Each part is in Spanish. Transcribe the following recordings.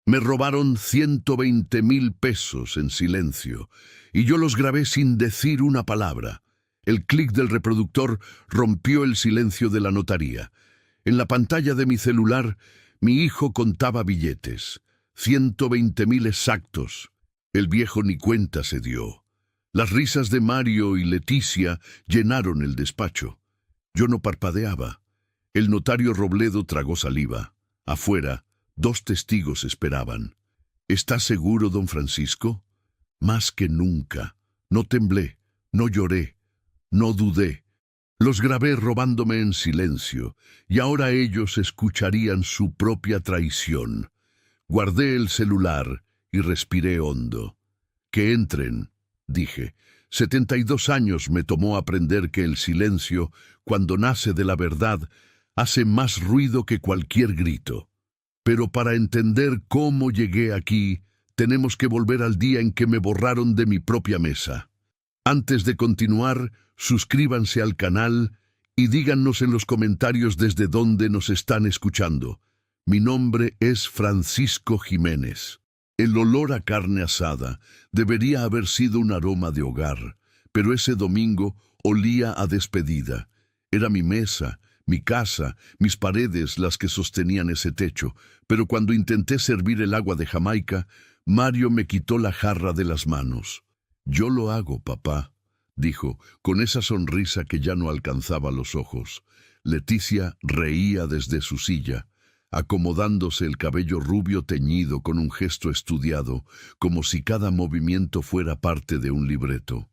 Me robaron 120,000 pesos en silencio, y yo los grabé sin decir una palabra. El clic del reproductor rompió el silencio de la notaría. En la pantalla de mi celular, mi hijo contaba billetes. 120,000 exactos. El viejo ni cuenta se dio. Las risas de Mario y Leticia llenaron el despacho. Yo no parpadeaba. El notario Robledo tragó saliva. Afuera, 2 testigos esperaban. ¿Está seguro, don Francisco? Más que nunca. No temblé, no lloré, no dudé. Los grabé robándome en silencio, y ahora ellos escucharían su propia traición. Guardé el celular y respiré hondo. Que entren, dije. 72 años me tomó aprender que el silencio, cuando nace de la verdad, hace más ruido que cualquier grito. Pero para entender cómo llegué aquí, tenemos que volver al día en que me borraron de mi propia mesa. Antes de continuar, suscríbanse al canal y díganos en los comentarios desde dónde nos están escuchando. Mi nombre es Francisco Jiménez. El olor a carne asada debería haber sido un aroma de hogar, pero ese domingo olía a despedida. Era mi mesa, mi casa, mis paredes las que sostenían ese techo, pero cuando intenté servir el agua de Jamaica, Mario me quitó la jarra de las manos. «Yo lo hago, papá», dijo, con esa sonrisa que ya no alcanzaba los ojos. Leticia reía desde su silla, acomodándose el cabello rubio teñido con un gesto estudiado, como si cada movimiento fuera parte de un libreto.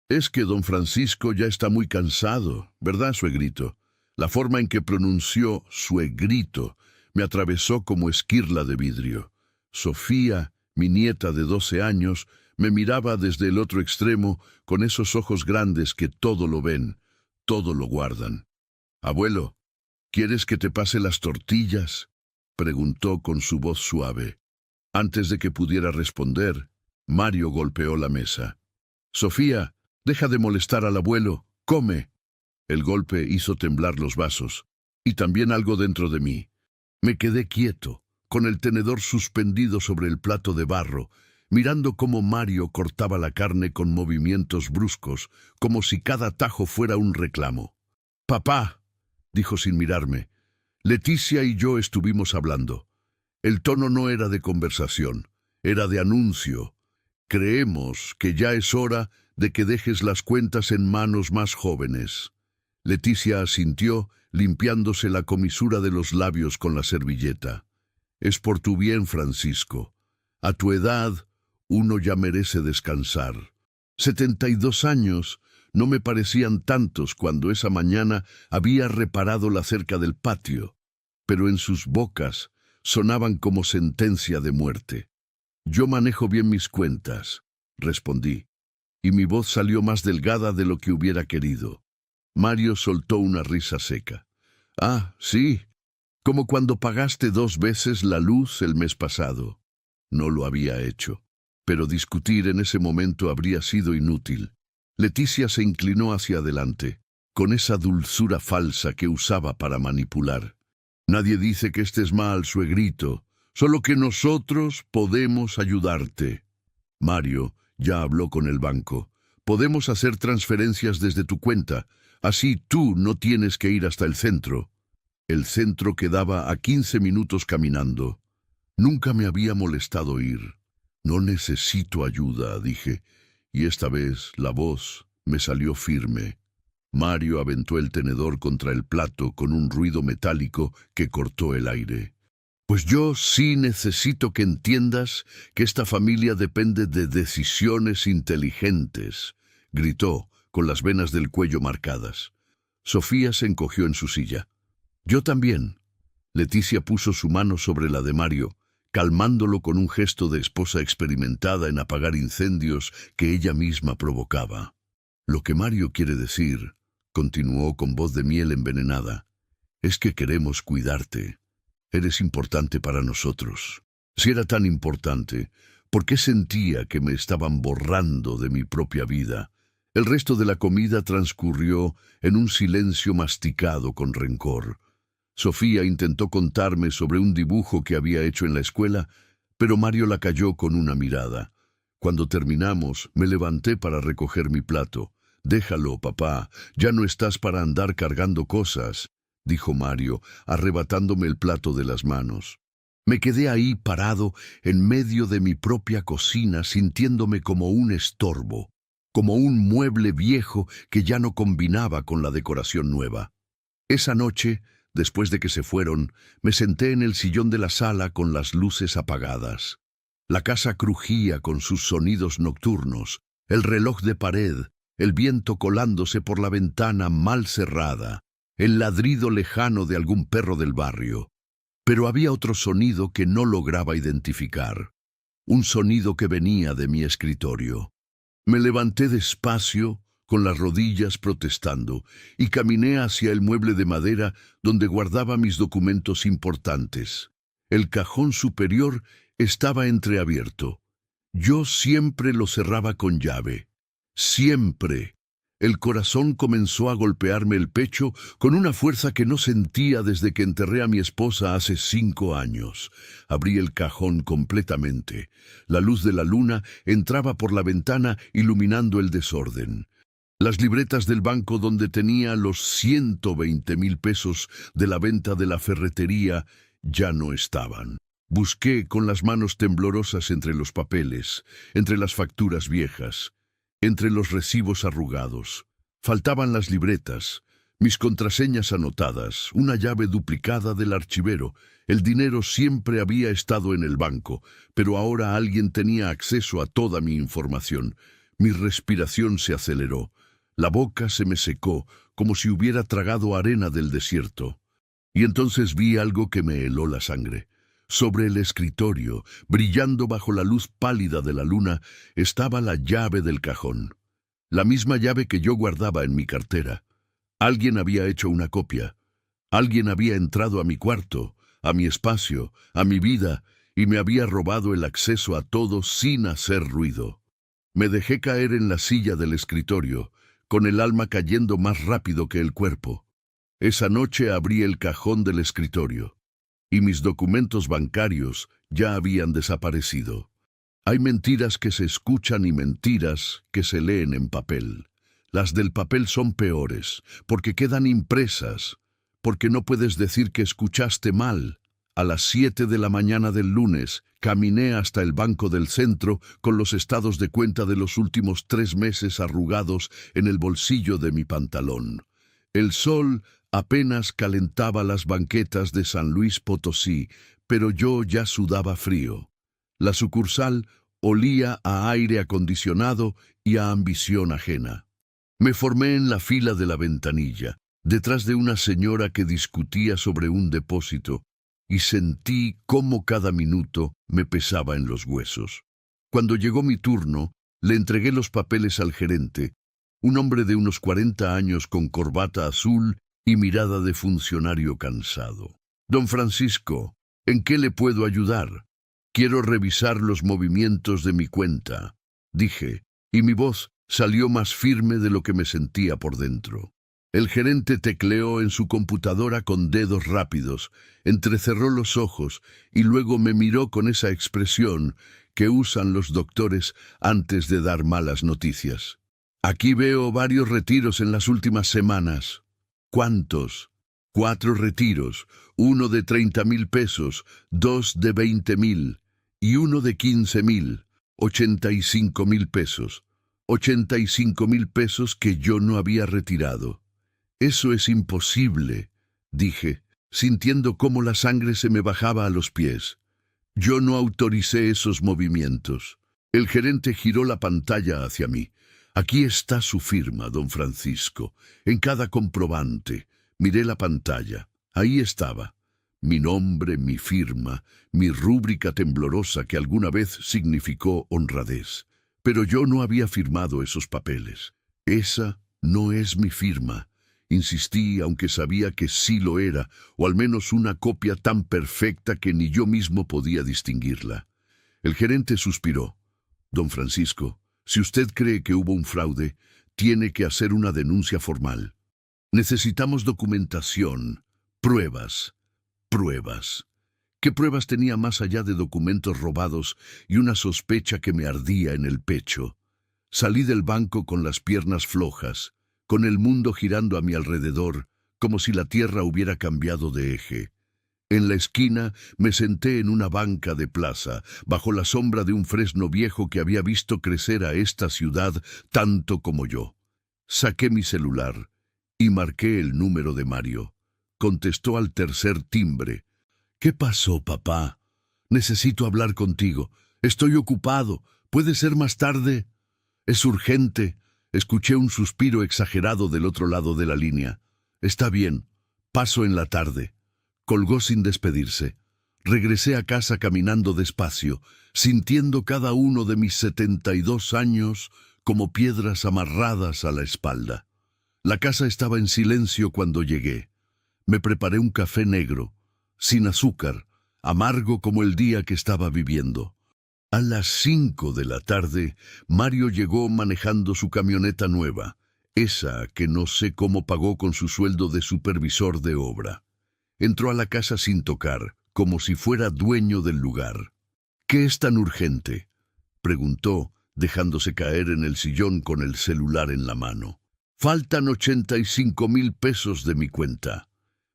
«Es que don Francisco ya está muy cansado, ¿verdad, suegrito?». La forma en que pronunció suegrito me atravesó como esquirla de vidrio. Sofía, mi nieta de 12 años, me miraba desde el otro extremo con esos ojos grandes que todo lo ven, todo lo guardan. «Abuelo, ¿quieres que te pase las tortillas?», preguntó con su voz suave. Antes de que pudiera responder, Mario golpeó la mesa. «Sofía, deja de molestar al abuelo, come». El golpe hizo temblar los vasos, y también algo dentro de mí. Me quedé quieto, con el tenedor suspendido sobre el plato de barro, mirando cómo Mario cortaba la carne con movimientos bruscos, como si cada tajo fuera un reclamo. «Papá», dijo sin mirarme. Leticia y yo estuvimos hablando. El tono no era de conversación, era de anuncio. «Creemos que ya es hora de que dejes las cuentas en manos más jóvenes». Leticia asintió, limpiándose la comisura de los labios con la servilleta. «Es por tu bien, Francisco. A tu edad, uno ya merece descansar». 72 años no me parecían tantos cuando esa mañana había reparado la cerca del patio, pero en sus bocas sonaban como sentencia de muerte. «Yo manejo bien mis cuentas», respondí, y mi voz salió más delgada de lo que hubiera querido. Mario soltó una risa seca. «Ah, sí, como cuando pagaste 2 veces la luz el mes pasado». No lo había hecho, pero discutir en ese momento habría sido inútil. Leticia se inclinó hacia adelante, con esa dulzura falsa que usaba para manipular. «Nadie dice que estés mal, suegrito, solo que nosotros podemos ayudarte». Mario ya habló con el banco. «Podemos hacer transferencias desde tu cuenta. Así tú no tienes que ir hasta el centro». El centro quedaba a 15 minutos caminando. Nunca me había molestado ir. «No necesito ayuda», dije, y esta vez la voz me salió firme. Mario aventó el tenedor contra el plato con un ruido metálico que cortó el aire. «Pues yo sí necesito que entiendas que esta familia depende de decisiones inteligentes», gritó, con las venas del cuello marcadas. Sofía se encogió en su silla. «Yo también». Leticia puso su mano sobre la de Mario, calmándolo con un gesto de esposa experimentada en apagar incendios que ella misma provocaba. «Lo que Mario quiere decir», continuó con voz de miel envenenada, «es que queremos cuidarte. Eres importante para nosotros. Si era tan importante, ¿por qué sentía que me estaban borrando de mi propia vida?» El resto de la comida transcurrió en un silencio masticado con rencor. Sofía intentó contarme sobre un dibujo que había hecho en la escuela, pero Mario la calló con una mirada. Cuando terminamos, me levanté para recoger mi plato. «Déjalo, papá, ya no estás para andar cargando cosas», dijo Mario, arrebatándome el plato de las manos. Me quedé ahí parado en medio de mi propia cocina, sintiéndome como un estorbo, como un mueble viejo que ya no combinaba con la decoración nueva. Esa noche, después de que se fueron, me senté en el sillón de la sala con las luces apagadas. La casa crujía con sus sonidos nocturnos, el reloj de pared, el viento colándose por la ventana mal cerrada, el ladrido lejano de algún perro del barrio. Pero había otro sonido que no lograba identificar, un sonido que venía de mi escritorio. Me levanté despacio, con las rodillas protestando, y caminé hacia el mueble de madera donde guardaba mis documentos importantes. El cajón superior estaba entreabierto. Yo siempre lo cerraba con llave. Siempre. El corazón comenzó a golpearme el pecho con una fuerza que no sentía desde que enterré a mi esposa hace 5 años. Abrí el cajón completamente. La luz de la luna entraba por la ventana iluminando el desorden. Las libretas del banco donde tenía los 120,000 pesos de la venta de la ferretería ya no estaban. Busqué con las manos temblorosas entre los papeles, entre las facturas viejas, entre los recibos arrugados. Faltaban las libretas, mis contraseñas anotadas, una llave duplicada del archivero. El dinero siempre había estado en el banco, pero ahora alguien tenía acceso a toda mi información. Mi respiración se aceleró. La boca se me secó, como si hubiera tragado arena del desierto. Y entonces vi algo que me heló la sangre. Sobre el escritorio, brillando bajo la luz pálida de la luna, estaba la llave del cajón. La misma llave que yo guardaba en mi cartera. Alguien había hecho una copia. Alguien había entrado a mi cuarto, a mi espacio, a mi vida, y me había robado el acceso a todo sin hacer ruido. Me dejé caer en la silla del escritorio, con el alma cayendo más rápido que el cuerpo. Esa noche abrí el cajón del escritorio, y mis documentos bancarios ya habían desaparecido. Hay mentiras que se escuchan y mentiras que se leen en papel. Las del papel son peores, porque quedan impresas, porque no puedes decir que escuchaste mal. A las 7 de la mañana del lunes, caminé hasta el banco del centro con los estados de cuenta de los últimos 3 meses arrugados en el bolsillo de mi pantalón. El sol apenas calentaba las banquetas de San Luis Potosí, pero yo ya sudaba frío. La sucursal olía a aire acondicionado y a ambición ajena. Me formé en la fila de la ventanilla, detrás de una señora que discutía sobre un depósito, y sentí cómo cada minuto me pesaba en los huesos. Cuando llegó mi turno, le entregué los papeles al gerente, un hombre de unos 40 años con corbata azul y mirada de funcionario cansado. «Don Francisco, ¿en qué le puedo ayudar? Quiero revisar los movimientos de mi cuenta», dije, y mi voz salió más firme de lo que me sentía por dentro. El gerente tecleó en su computadora con dedos rápidos, entrecerró los ojos y luego me miró con esa expresión que usan los doctores antes de dar malas noticias. «Aquí veo varios retiros en las últimas semanas». «¿Cuántos?» «4 retiros, uno de 30,000 pesos, 2 de 20,000 y uno de 15,000, 85,000 pesos. 85,000 pesos que yo no había retirado». «Eso es imposible», dije, sintiendo cómo la sangre se me bajaba a los pies. «Yo no autoricé esos movimientos». El gerente giró la pantalla hacia mí. «Aquí está su firma, don Francisco, en cada comprobante». Miré la pantalla. Ahí estaba. Mi nombre, mi firma, mi rúbrica temblorosa que alguna vez significó honradez. Pero yo no había firmado esos papeles. «Esa no es mi firma», insistí, aunque sabía que sí lo era, o al menos una copia tan perfecta que ni yo mismo podía distinguirla. El gerente suspiró. «Don Francisco, si usted cree que hubo un fraude, tiene que hacer una denuncia formal. Necesitamos documentación, pruebas, pruebas». ¿Qué pruebas tenía más allá de documentos robados y una sospecha que me ardía en el pecho? Salí del banco con las piernas flojas, con el mundo girando a mi alrededor, como si la tierra hubiera cambiado de eje. En la esquina me senté en una banca de plaza, bajo la sombra de un fresno viejo que había visto crecer a esta ciudad tanto como yo. Saqué mi celular y marqué el número de Mario. Contestó al tercer timbre. «¿Qué pasó, papá? Necesito hablar contigo. Estoy ocupado. ¿Puede ser más tarde?» «Es urgente». Escuché un suspiro exagerado del otro lado de la línea. «Está bien. Paso en la tarde». Colgó sin despedirse. Regresé a casa caminando despacio, sintiendo cada uno de mis 72 años como piedras amarradas a la espalda. La casa estaba en silencio cuando llegué. Me preparé un café negro, sin azúcar, amargo como el día que estaba viviendo. A las 5 de la tarde, Mario llegó manejando su camioneta nueva, esa que no sé cómo pagó con su sueldo de supervisor de obra. Entró a la casa sin tocar, como si fuera dueño del lugar. «¿Qué es tan urgente?», preguntó, dejándose caer en el sillón con el celular en la mano. «Faltan 85,000 pesos de mi cuenta».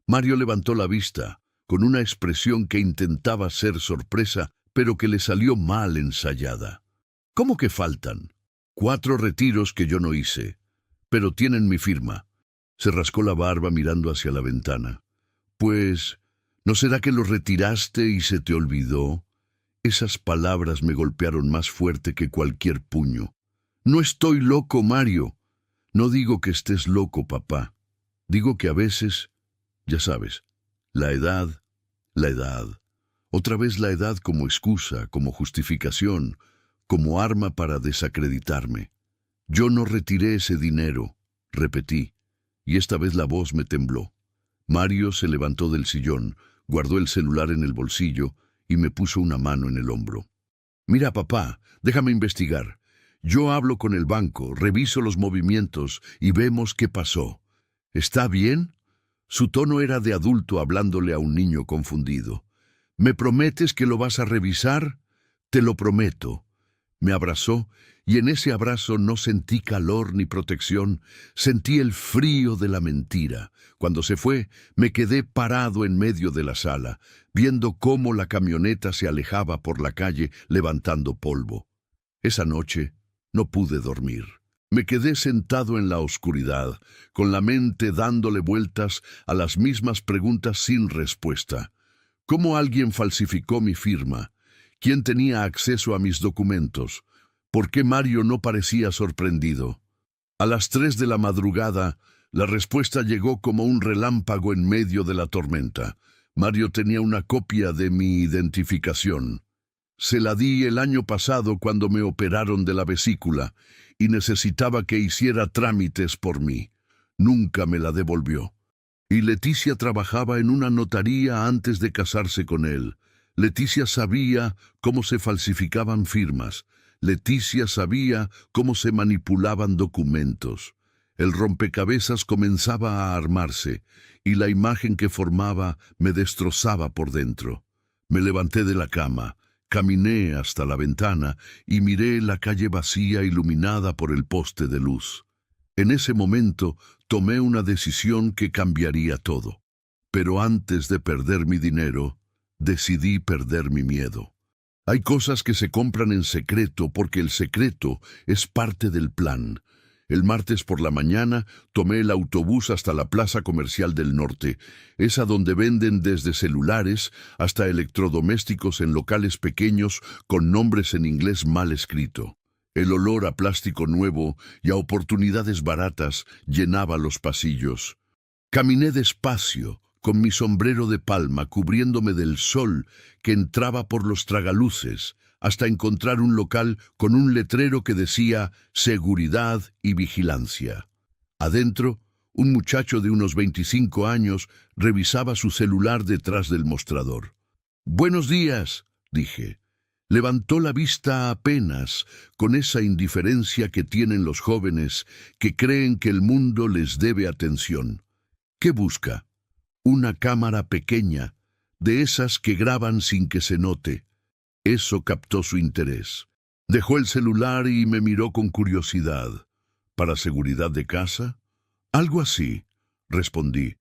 Mario levantó la vista, con una expresión que intentaba ser sorpresa, pero que le salió mal ensayada. «¿Cómo que faltan?» «4 retiros que yo no hice, pero tienen mi firma». Se rascó la barba mirando hacia la ventana. «Pues, ¿no será que los retiraste y se te olvidó?» Esas palabras me golpearon más fuerte que cualquier puño. «No estoy loco, Mario». «No digo que estés loco, papá. Digo que a veces, ya sabes, la edad. Otra vez la edad como excusa, como justificación, como arma para desacreditarme. Yo no retiré ese dinero», repetí, y esta vez la voz me tembló. Mario se levantó del sillón, guardó el celular en el bolsillo y me puso una mano en el hombro. «Mira, papá, déjame investigar. Yo hablo con el banco, reviso los movimientos y vemos qué pasó. ¿Está bien?» Su tono era de adulto hablándole a un niño confundido. «¿Me prometes que lo vas a revisar?» «Te lo prometo». Me abrazó, y en ese abrazo no sentí calor ni protección, sentí el frío de la mentira. Cuando se fue, me quedé parado en medio de la sala, viendo cómo la camioneta se alejaba por la calle levantando polvo. Esa noche no pude dormir. Me quedé sentado en la oscuridad, con la mente dándole vueltas a las mismas preguntas sin respuesta. ¿Cómo alguien falsificó mi firma? ¿Quién tenía acceso a mis documentos? ¿Por qué Mario no parecía sorprendido? A las 3 de la madrugada, la respuesta llegó como un relámpago en medio de la tormenta. Mario tenía una copia de mi identificación. Se la di el año pasado cuando me operaron de la vesícula y necesitaba que hiciera trámites por mí. Nunca me la devolvió. Y Leticia trabajaba en una notaría antes de casarse con él. Leticia sabía cómo se falsificaban firmas. Leticia sabía cómo se manipulaban documentos. El rompecabezas comenzaba a armarse, y la imagen que formaba me destrozaba por dentro. Me levanté de la cama, caminé hasta la ventana y miré la calle vacía iluminada por el poste de luz. En ese momento tomé una decisión que cambiaría todo. Pero antes de perder mi dinero, decidí perder mi miedo. Hay cosas que se compran en secreto porque el secreto es parte del plan. El martes por la mañana tomé el autobús hasta la Plaza Comercial del Norte, esa donde venden desde celulares hasta electrodomésticos en locales pequeños con nombres en inglés mal escrito. El olor a plástico nuevo y a oportunidades baratas llenaba los pasillos. Caminé despacio, con mi sombrero de palma cubriéndome del sol que entraba por los tragaluces, hasta encontrar un local con un letrero que decía «Seguridad y vigilancia». Adentro, un muchacho de unos 25 años revisaba su celular detrás del mostrador. «Buenos días», dije. Levantó la vista apenas, con esa indiferencia que tienen los jóvenes que creen que el mundo les debe atención. «¿Qué busca?» «Una cámara pequeña. de esas que graban sin que se note. Eso captó su interés. Dejó el celular y me miró con curiosidad. ¿Para seguridad de casa? Algo así, respondí.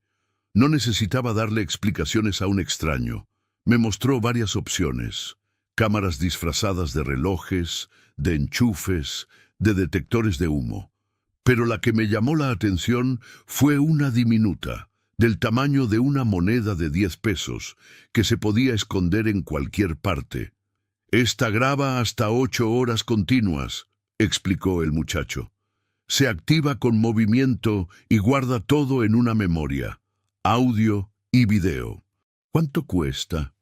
No necesitaba darle explicaciones a un extraño. Me mostró varias opciones. Cámaras disfrazadas de relojes, de enchufes, de detectores de humo. Pero la que me llamó la atención fue una diminuta, del tamaño de una moneda de 10 pesos, que se podía esconder en cualquier parte. Esta graba hasta 8 horas continuas, explicó el muchacho. Se activa con movimiento y guarda todo en una memoria, audio y video. ¿Cuánto cuesta?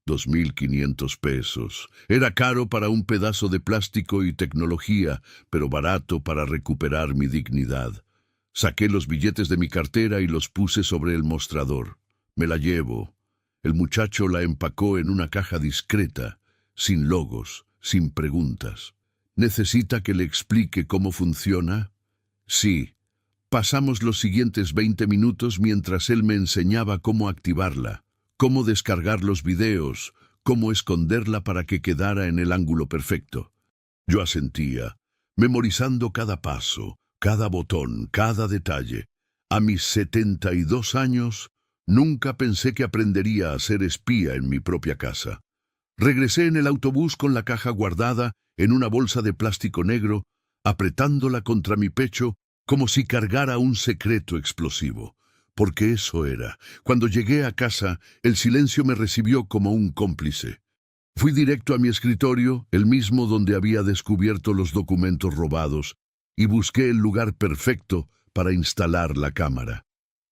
2.500 pesos. Era caro para un pedazo de plástico y tecnología, pero barato para recuperar mi dignidad. Saqué los billetes de mi cartera y los puse sobre el mostrador. Me la llevo. El muchacho la empacó en una caja discreta, sin logos, sin preguntas. ¿Necesita que le explique cómo funciona? Sí. Pasamos los siguientes 20 minutos mientras él me enseñaba cómo activarla, cómo descargar los videos, cómo esconderla para que quedara en el ángulo perfecto. Yo asentía, memorizando cada paso, cada botón, cada detalle. A mis 72 años, nunca pensé que aprendería a ser espía en mi propia casa. Regresé en el autobús con la caja guardada en una bolsa de plástico negro, apretándola contra mi pecho como si cargara un secreto explosivo. Porque eso era. Cuando llegué a casa, el silencio me recibió como un cómplice. Fui directo a mi escritorio, el mismo donde había descubierto los documentos robados, y busqué el lugar perfecto para instalar la cámara.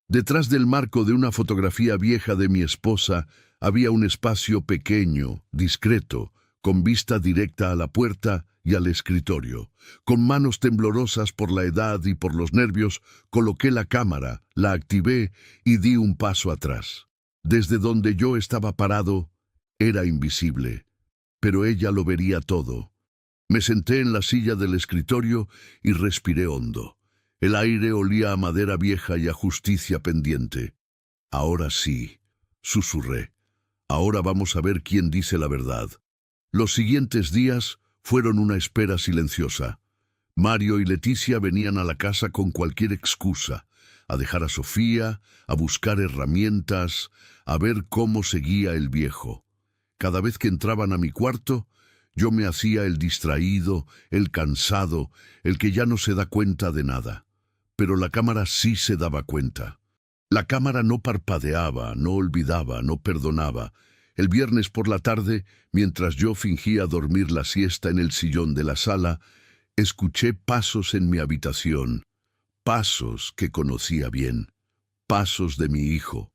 Detrás del marco de una fotografía vieja de mi esposa había un espacio pequeño, discreto, con vista directa a la puerta y al escritorio. Con manos temblorosas por la edad y por los nervios, coloqué la cámara, la activé y di un paso atrás. Desde donde yo estaba parado, era invisible, pero ella lo vería todo. Me senté en la silla del escritorio y respiré hondo. El aire olía a madera vieja y a justicia pendiente. Ahora sí, susurré. Ahora vamos a ver quién dice la verdad. Los siguientes días fueron una espera silenciosa. Mario y Leticia venían a la casa con cualquier excusa, a dejar a Sofía, a buscar herramientas, a ver cómo seguía el viejo. Cada vez que entraban a mi cuarto, yo me hacía el distraído, el cansado, el que ya no se da cuenta de nada. Pero la cámara sí se daba cuenta. La cámara no parpadeaba, no olvidaba, no perdonaba. El viernes por la tarde, mientras yo fingía dormir la siesta en el sillón de la sala, escuché pasos en mi habitación, pasos que conocía bien, pasos de mi hijo.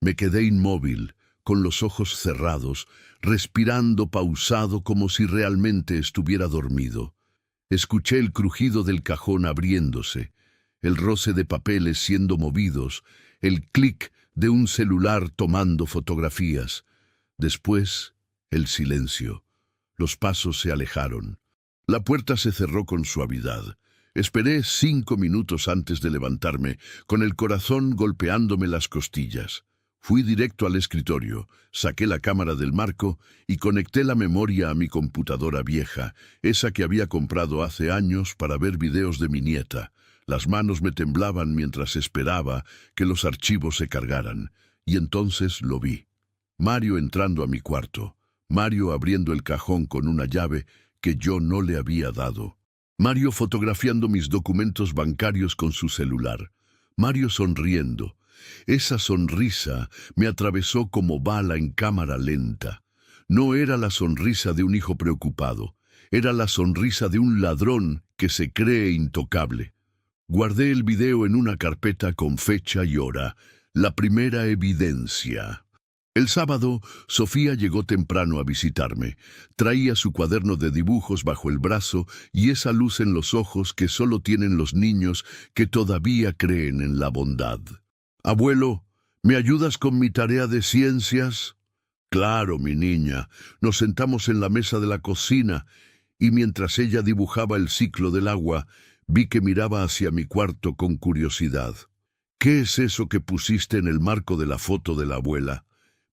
Me quedé inmóvil, con los ojos cerrados, respirando pausado como si realmente estuviera dormido. Escuché el crujido del cajón abriéndose, el roce de papeles siendo movidos, el clic de un celular tomando fotografías. Después, el silencio. Los pasos se alejaron. La puerta se cerró con suavidad. Esperé 5 minutos antes de levantarme, con el corazón golpeándome las costillas. Fui directo al escritorio, saqué la cámara del marco y conecté la memoria a mi computadora vieja, esa que había comprado hace años para ver videos de mi nieta. Las manos me temblaban mientras esperaba que los archivos se cargaran, y entonces lo vi. Mario entrando a mi cuarto, Mario abriendo el cajón con una llave que yo no le había dado. Mario fotografiando mis documentos bancarios con su celular. Mario sonriendo. Esa sonrisa me atravesó como bala en cámara lenta. No era la sonrisa de un hijo preocupado, era la sonrisa de un ladrón que se cree intocable. Guardé el video en una carpeta con fecha y hora, la primera evidencia. El sábado, Sofía llegó temprano a visitarme. Traía su cuaderno de dibujos bajo el brazo y esa luz en los ojos que solo tienen los niños que todavía creen en la bondad. «Abuelo, ¿me ayudas con mi tarea de ciencias?» «Claro, mi niña». Nos sentamos en la mesa de la cocina y mientras ella dibujaba el ciclo del agua, vi que miraba hacia mi cuarto con curiosidad. «¿Qué es eso que pusiste en el marco de la foto de la abuela?»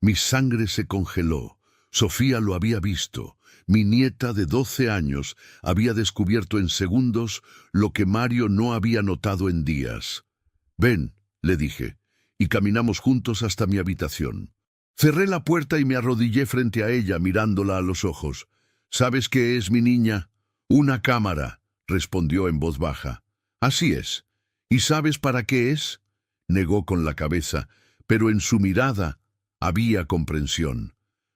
Mi sangre se congeló. Sofía lo había visto. Mi nieta de 12 años había descubierto en segundos lo que Mario no había notado en días. «Ven», le dije, y caminamos juntos hasta mi habitación. Cerré la puerta y me arrodillé frente a ella mirándola a los ojos. «¿Sabes qué es, mi niña?» «Una cámara», respondió en voz baja. «Así es. ¿Y sabes para qué es?» Negó con la cabeza, pero en su mirada había comprensión.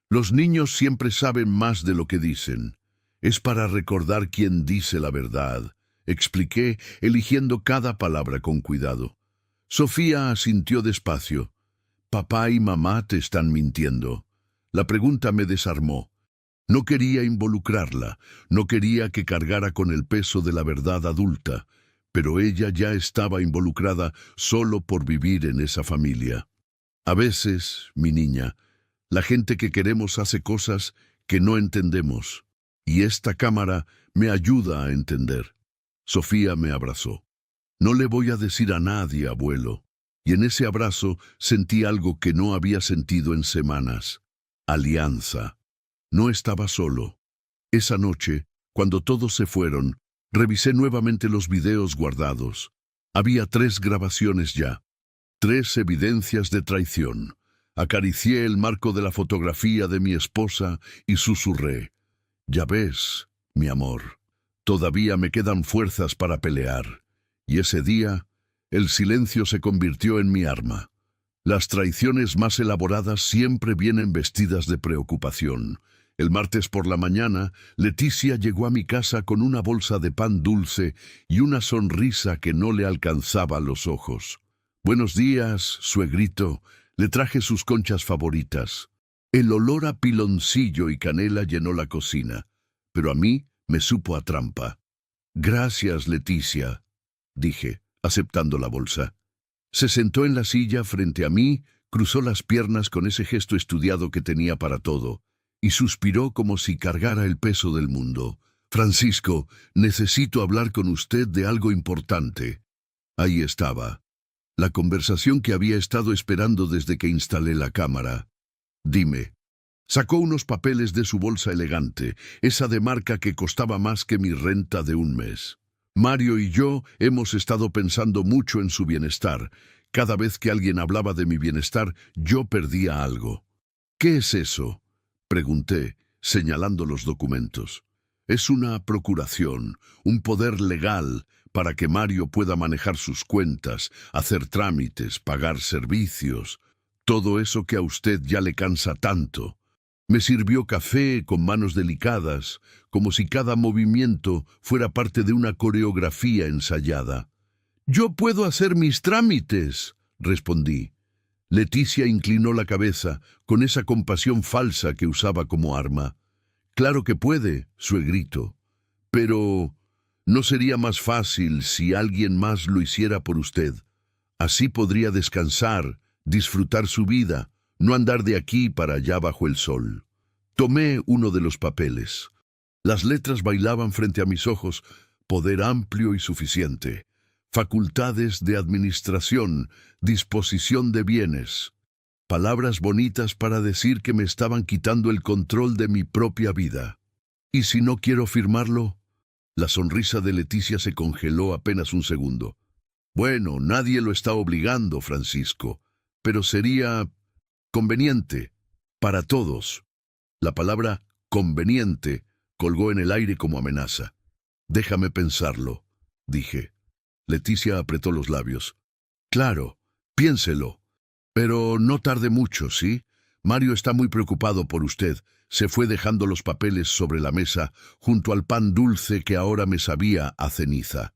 Los niños siempre saben más de lo que dicen. Es para recordar quién dice la verdad, expliqué, eligiendo cada palabra con cuidado. Sofía asintió despacio. «Papá y mamá te están mintiendo». La pregunta me desarmó. No quería involucrarla, no quería que cargara con el peso de la verdad adulta, pero ella ya estaba involucrada solo por vivir en esa familia. A veces, mi niña, la gente que queremos hace cosas que no entendemos, y esta cámara me ayuda a entender. Sofía me abrazó. «No le voy a decir a nadie, abuelo». Y en ese abrazo sentí algo que no había sentido en semanas. Alianza. No estaba solo. Esa noche, cuando todos se fueron, revisé nuevamente los videos guardados. Había 3 grabaciones ya. 3 evidencias de traición. Acaricié el marco de la fotografía de mi esposa y susurré: «Ya ves, mi amor, todavía me quedan fuerzas para pelear». Y ese día, el silencio se convirtió en mi arma. Las traiciones más elaboradas siempre vienen vestidas de preocupación. El martes por la mañana, Leticia llegó a mi casa con una bolsa de pan dulce y una sonrisa que no le alcanzaba los ojos. «Buenos días, suegrito», le traje sus conchas favoritas. El olor a piloncillo y canela llenó la cocina, pero a mí me supo a trampa. «Gracias, Leticia», dije, aceptando la bolsa. Se sentó en la silla frente a mí, cruzó las piernas con ese gesto estudiado que tenía para todo, y suspiró como si cargara el peso del mundo. «Francisco, necesito hablar con usted de algo importante». Ahí estaba, la conversación que había estado esperando desde que instalé la cámara. «Dime». Sacó unos papeles de su bolsa elegante, esa de marca que costaba más que mi renta de un mes. «Mario y yo hemos estado pensando mucho en su bienestar. Cada vez que alguien hablaba de mi bienestar, yo perdía algo». «¿Qué es eso?», pregunté, señalando los documentos. «Es una procuración, un poder legal para que Mario pueda manejar sus cuentas, hacer trámites, pagar servicios, todo eso que a usted ya le cansa tanto». Me sirvió café con manos delicadas, como si cada movimiento fuera parte de una coreografía ensayada. «Yo puedo hacer mis trámites», respondí. Leticia inclinó la cabeza, con esa compasión falsa que usaba como arma. «Claro que puede, suegrito. Pero ¿no sería más fácil si alguien más lo hiciera por usted? Así podría descansar, disfrutar su vida, no andar de aquí para allá bajo el sol». Tomé uno de los papeles. Las letras bailaban frente a mis ojos. Poder amplio y suficiente. Facultades de administración. Disposición de bienes. Palabras bonitas para decir que me estaban quitando el control de mi propia vida. ¿Y si no quiero firmarlo? La sonrisa de Leticia se congeló apenas un segundo. «Bueno, nadie lo está obligando, Francisco, pero sería conveniente para todos». La palabra «conveniente» colgó en el aire como amenaza. «Déjame pensarlo», dije. Leticia apretó los labios. «Claro, piénselo. Pero no tarde mucho, ¿sí? Mario está muy preocupado por usted». Se fue dejando los papeles sobre la mesa, junto al pan dulce que ahora me sabía a ceniza.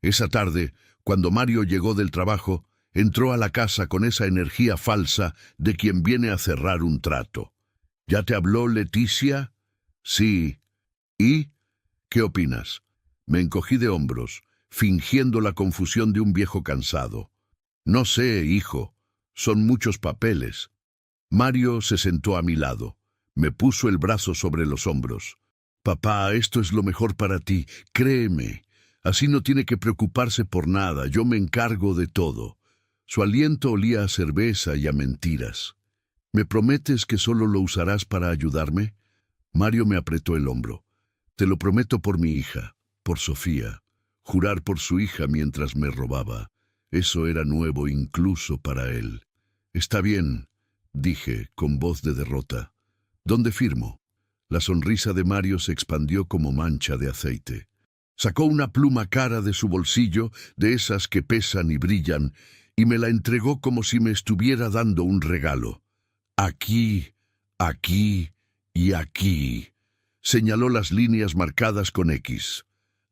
Esa tarde, cuando Mario llegó del trabajo, entró a la casa con esa energía falsa de quien viene a cerrar un trato. «¿Ya te habló Leticia?» «Sí». «¿Y? ¿Qué opinas?» Me encogí de hombros, fingiendo la confusión de un viejo cansado. «No sé, hijo. Son muchos papeles». Mario se sentó a mi lado. Me puso el brazo sobre los hombros. «Papá, esto es lo mejor para ti. Créeme. Así no tiene que preocuparse por nada. Yo me encargo de todo». Su aliento olía a cerveza y a mentiras. ¿Me prometes que solo lo usarás para ayudarme? Mario me apretó el hombro. Te lo prometo por mi hija, por Sofía. Jurar por su hija mientras me robaba. Eso era nuevo incluso para él. Está bien, dije con voz de derrota. ¿Dónde firmo? La sonrisa de Mario se expandió como mancha de aceite. Sacó una pluma cara de su bolsillo, de esas que pesan y brillan, y me la entregó como si me estuviera dando un regalo. Aquí, aquí y aquí. Señaló las líneas marcadas con X.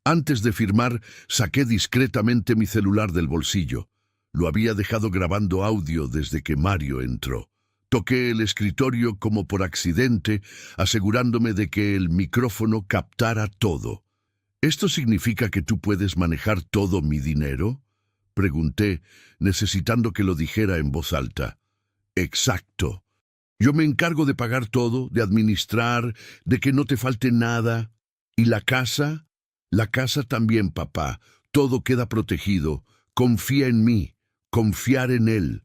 Antes de firmar, saqué discretamente mi celular del bolsillo. Lo había dejado grabando audio desde que Mario entró. Toqué el escritorio como por accidente, asegurándome de que el micrófono captara todo. ¿Esto significa que tú puedes manejar todo mi dinero? Pregunté, necesitando que lo dijera en voz alta. Exacto. Yo me encargo de pagar todo, de administrar, de que no te falte nada. ¿Y la casa? La casa también, papá. Todo queda protegido. Confía en mí. Confiar en él.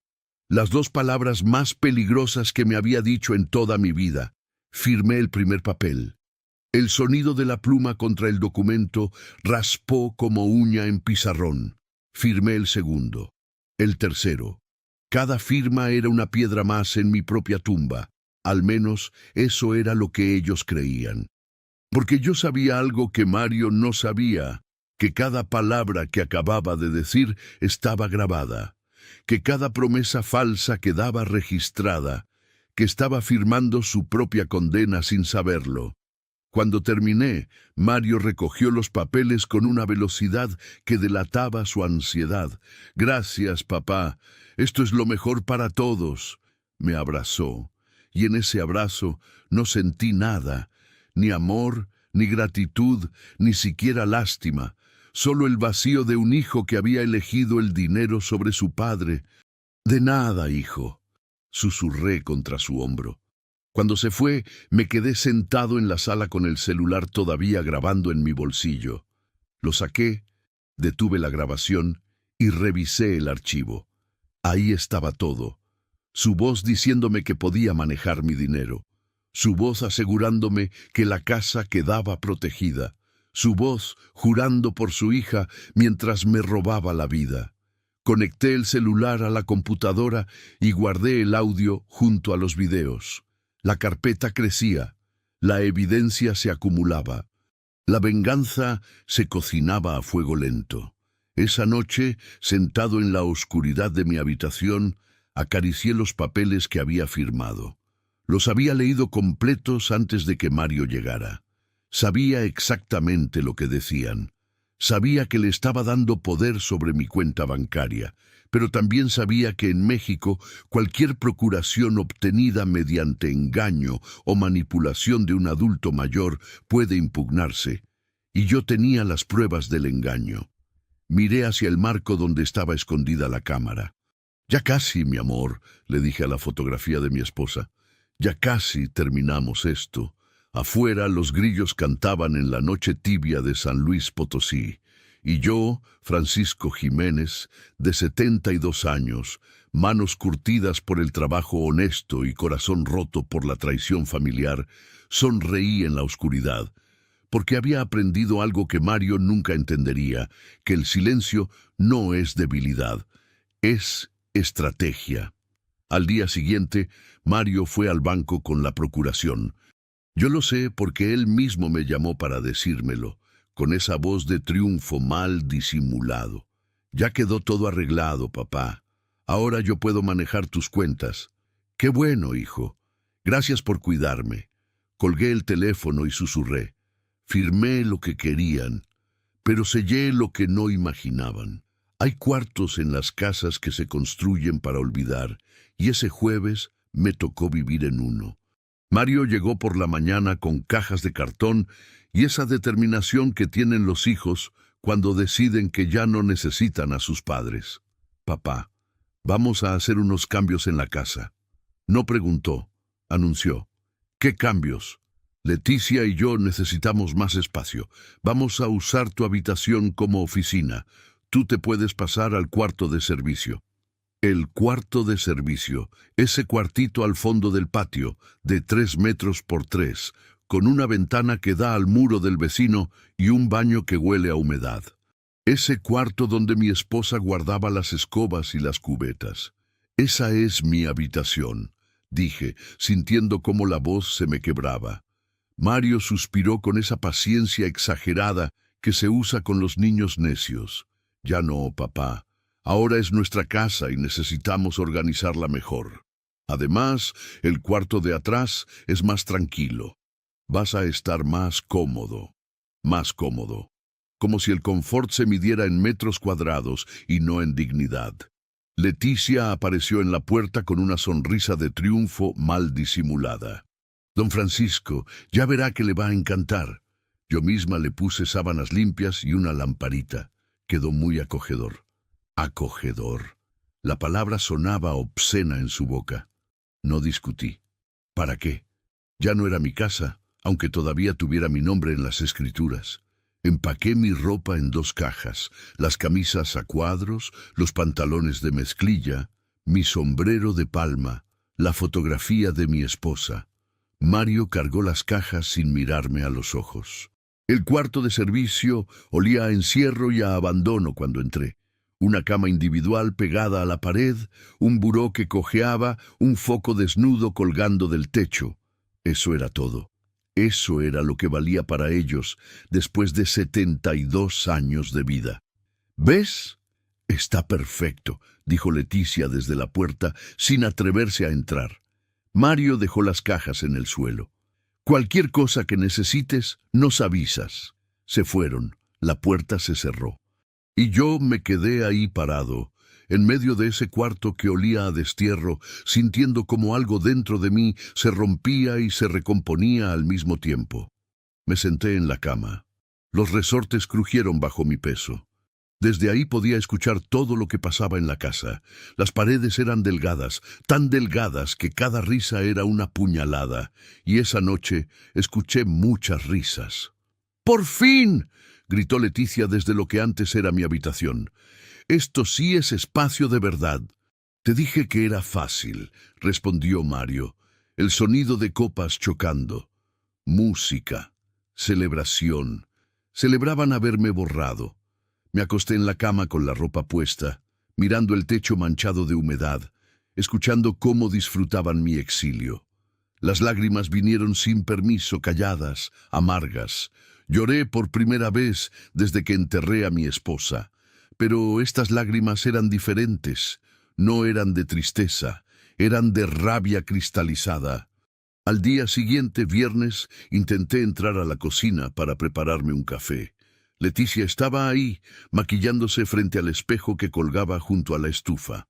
Las dos palabras más peligrosas que me había dicho en toda mi vida. Firmé el primer papel. El sonido de la pluma contra el documento raspó como uña en pizarrón. Firmé el segundo. El tercero. Cada firma era una piedra más en mi propia tumba. Al menos eso era lo que ellos creían. Porque yo sabía algo que Mario no sabía, que cada palabra que acababa de decir estaba grabada, que cada promesa falsa quedaba registrada, que estaba firmando su propia condena sin saberlo. Cuando terminé, Mario recogió los papeles con una velocidad que delataba su ansiedad. Gracias, papá. Esto es lo mejor para todos. Me abrazó, y en ese abrazo no sentí nada, ni amor, ni gratitud, ni siquiera lástima, solo el vacío de un hijo que había elegido el dinero sobre su padre. De nada, hijo, susurré contra su hombro. Cuando se fue, me quedé sentado en la sala con el celular todavía grabando en mi bolsillo. Lo saqué, detuve la grabación y revisé el archivo. Ahí estaba todo. Su voz diciéndome que podía manejar mi dinero. Su voz asegurándome que la casa quedaba protegida. Su voz jurando por su hija mientras me robaba la vida. Conecté el celular a la computadora y guardé el audio junto a los videos. La carpeta crecía, la evidencia se acumulaba, la venganza se cocinaba a fuego lento. Esa noche, sentado en la oscuridad de mi habitación, acaricié los papeles que había firmado. Los había leído completos antes de que Mario llegara. Sabía exactamente lo que decían. Sabía que le estaba dando poder sobre mi cuenta bancaria, pero también sabía que en México cualquier procuración obtenida mediante engaño o manipulación de un adulto mayor puede impugnarse, y yo tenía las pruebas del engaño. Miré hacia el marco donde estaba escondida la cámara. Ya casi, mi amor, le dije a la fotografía de mi esposa. Ya casi terminamos esto. Afuera los grillos cantaban en la noche tibia de San Luis Potosí. Y yo, Francisco Jiménez, de 72 años, manos curtidas por el trabajo honesto y corazón roto por la traición familiar, sonreí en la oscuridad, porque había aprendido algo que Mario nunca entendería, que el silencio no es debilidad, es estrategia. Al día siguiente, Mario fue al banco con la procuración. Yo lo sé porque él mismo me llamó para decírmelo, con esa voz de triunfo mal disimulado. Ya quedó todo arreglado, papá. Ahora yo puedo manejar tus cuentas. Qué bueno, hijo. Gracias por cuidarme. Colgué el teléfono y susurré. Firmé lo que querían, pero sellé lo que no imaginaban. Hay cuartos en las casas que se construyen para olvidar, y ese jueves me tocó vivir en uno. Mario llegó por la mañana con cajas de cartón y esa determinación que tienen los hijos cuando deciden que ya no necesitan a sus padres. Papá, vamos a hacer unos cambios en la casa. No preguntó, anunció. ¿Qué cambios? Leticia y yo necesitamos más espacio. Vamos a usar tu habitación como oficina. Tú te puedes pasar al cuarto de servicio. El cuarto de servicio, ese cuartito al fondo del patio, de 3 metros por 3, con una ventana que da al muro del vecino y un baño que huele a humedad. Ese cuarto donde mi esposa guardaba las escobas y las cubetas. Esa es mi habitación, dije, sintiendo cómo la voz se me quebraba. Mario suspiró con esa paciencia exagerada que se usa con los niños necios. Ya no, papá. Ahora es nuestra casa y necesitamos organizarla mejor. Además, el cuarto de atrás es más tranquilo. Vas a estar más cómodo. Más cómodo. Como si el confort se midiera en metros cuadrados y no en dignidad. Leticia apareció en la puerta con una sonrisa de triunfo mal disimulada. Don Francisco, ya verá que le va a encantar. Yo misma le puse sábanas limpias y una lamparita. Quedó muy acogedor. Acogedor. La palabra sonaba obscena en su boca. No discutí. ¿Para qué? Ya no era mi casa, aunque todavía tuviera mi nombre en las escrituras. Empaqué mi ropa en 2 cajas, las camisas a cuadros, los pantalones de mezclilla, mi sombrero de palma, la fotografía de mi esposa. Mario cargó las cajas sin mirarme a los ojos. El cuarto de servicio olía a encierro y a abandono cuando entré. Una cama individual pegada a la pared, un buró que cojeaba, un foco desnudo colgando del techo. Eso era todo. Eso era lo que valía para ellos después de 72 años de vida. ¿Ves? Está perfecto, dijo Leticia desde la puerta, sin atreverse a entrar. Mario dejó las cajas en el suelo. Cualquier cosa que necesites, nos avisas. Se fueron. La puerta se cerró. Y yo me quedé ahí parado, en medio de ese cuarto que olía a destierro, sintiendo como algo dentro de mí se rompía y se recomponía al mismo tiempo. Me senté en la cama. Los resortes crujieron bajo mi peso. Desde ahí podía escuchar todo lo que pasaba en la casa. Las paredes eran delgadas, tan delgadas que cada risa era una puñalada, y esa noche escuché muchas risas. ¡Por fin!, gritó Leticia desde lo que antes era mi habitación. Esto sí es espacio de verdad. Te dije que era fácil, respondió Mario. El sonido de copas chocando. Música. Celebración. Celebraban haberme borrado. Me acosté en la cama con la ropa puesta, mirando el techo manchado de humedad, escuchando cómo disfrutaban mi exilio. Las lágrimas vinieron sin permiso, calladas, amargas. Lloré por primera vez desde que enterré a mi esposa. Pero estas lágrimas eran diferentes. No eran de tristeza, eran de rabia cristalizada. Al día siguiente, viernes, intenté entrar a la cocina para prepararme un café. Leticia estaba ahí, maquillándose frente al espejo que colgaba junto a la estufa.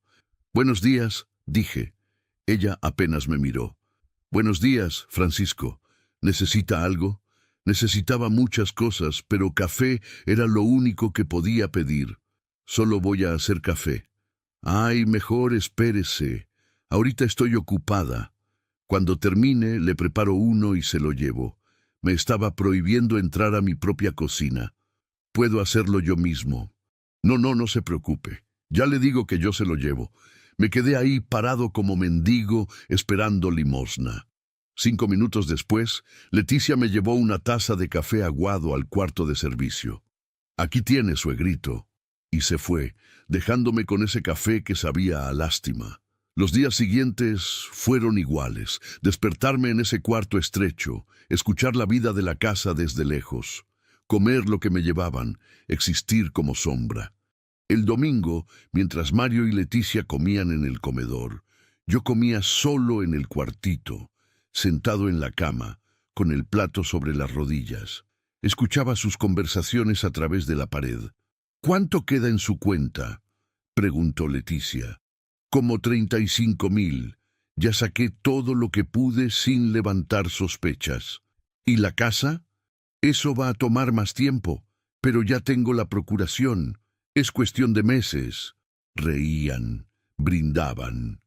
«Buenos días», dije. Ella apenas me miró. «Buenos días, Francisco. ¿Necesita algo?» Necesitaba muchas cosas, pero café era lo único que podía pedir. «Solo voy a hacer café». «Ay, mejor espérese. Ahorita estoy ocupada. Cuando termine, le preparo uno y se lo llevo. Me estaba prohibiendo entrar a mi propia cocina. Puedo hacerlo yo mismo». No se preocupe. Ya le digo que yo se lo llevo». Me quedé ahí parado como mendigo, esperando limosna. 5 minutos después, Leticia me llevó una taza de café aguado al cuarto de servicio. «Aquí tiene, suegrito». Y se fue, dejándome con ese café que sabía a lástima. Los días siguientes fueron iguales. Despertarme en ese cuarto estrecho, escuchar la vida de la casa desde lejos, comer lo que me llevaban, existir como sombra. El domingo, mientras Mario y Leticia comían en el comedor, yo comía solo en el cuartito, sentado en la cama, con el plato sobre las rodillas. Escuchaba sus conversaciones a través de la pared. «¿Cuánto queda en su cuenta?», preguntó Leticia. «Como 35.000. Ya saqué todo lo que pude sin levantar sospechas». «¿Y la casa?». «Eso va a tomar más tiempo, pero ya tengo la procuración. Es cuestión de meses». Reían, brindaban.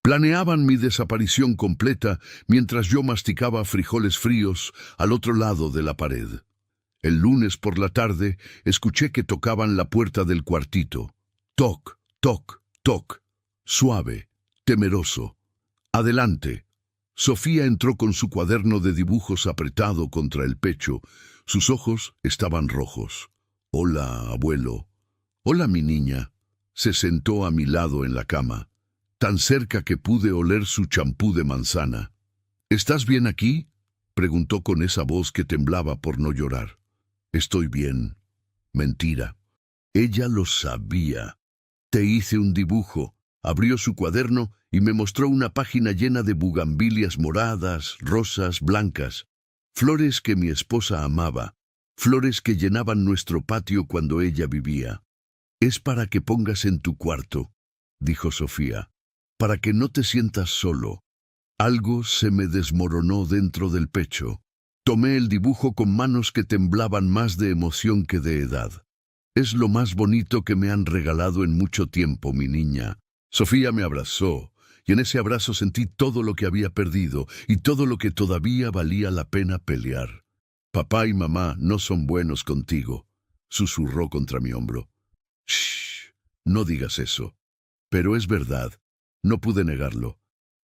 Planeaban mi desaparición completa mientras yo masticaba frijoles fríos al otro lado de la pared. El lunes por la tarde escuché que tocaban la puerta del cuartito. Toc, toc, toc. suave, temeroso. Adelante. Sofía entró con su cuaderno de dibujos apretado contra el pecho. Sus ojos estaban rojos. Hola, abuelo. Hola, mi niña. Se sentó a mi lado en la cama, tan cerca que pude oler su champú de manzana. ¿Estás bien aquí?, preguntó con esa voz que temblaba por no llorar. Estoy bien. Mentira. Ella lo sabía. Te hice un dibujo. Abrió su cuaderno y me mostró una página llena de bugambilias moradas, rosas, blancas, flores que mi esposa amaba, flores que llenaban nuestro patio cuando ella vivía. Es para que pongas en tu cuarto, dijo Sofía, para que no te sientas solo. Algo se me desmoronó dentro del pecho. Tomé el dibujo con manos que temblaban más de emoción que de edad. Es lo más bonito que me han regalado en mucho tiempo, mi niña. Sofía me abrazó, y en ese abrazo sentí todo lo que había perdido y todo lo que todavía valía la pena pelear. Papá y mamá no son buenos contigo, susurró contra mi hombro. Shh, no digas eso. Pero es verdad, no pude negarlo.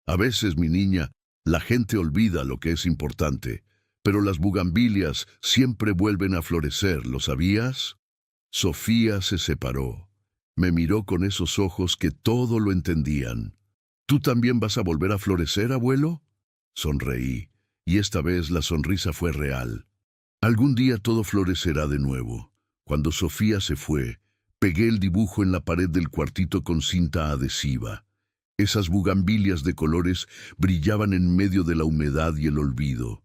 A veces, mi niña, la gente olvida lo que es importante, pero las bugambilias siempre vuelven a florecer, ¿lo sabías? Sofía se separó. Me miró con esos ojos que todo lo entendían. ¿Tú también vas a volver a florecer, abuelo? Sonreí, y esta vez la sonrisa fue real. Algún día todo florecerá de nuevo. Cuando Sofía se fue, pegué el dibujo en la pared del cuartito con cinta adhesiva. Esas bugambilias de colores brillaban en medio de la humedad y el olvido.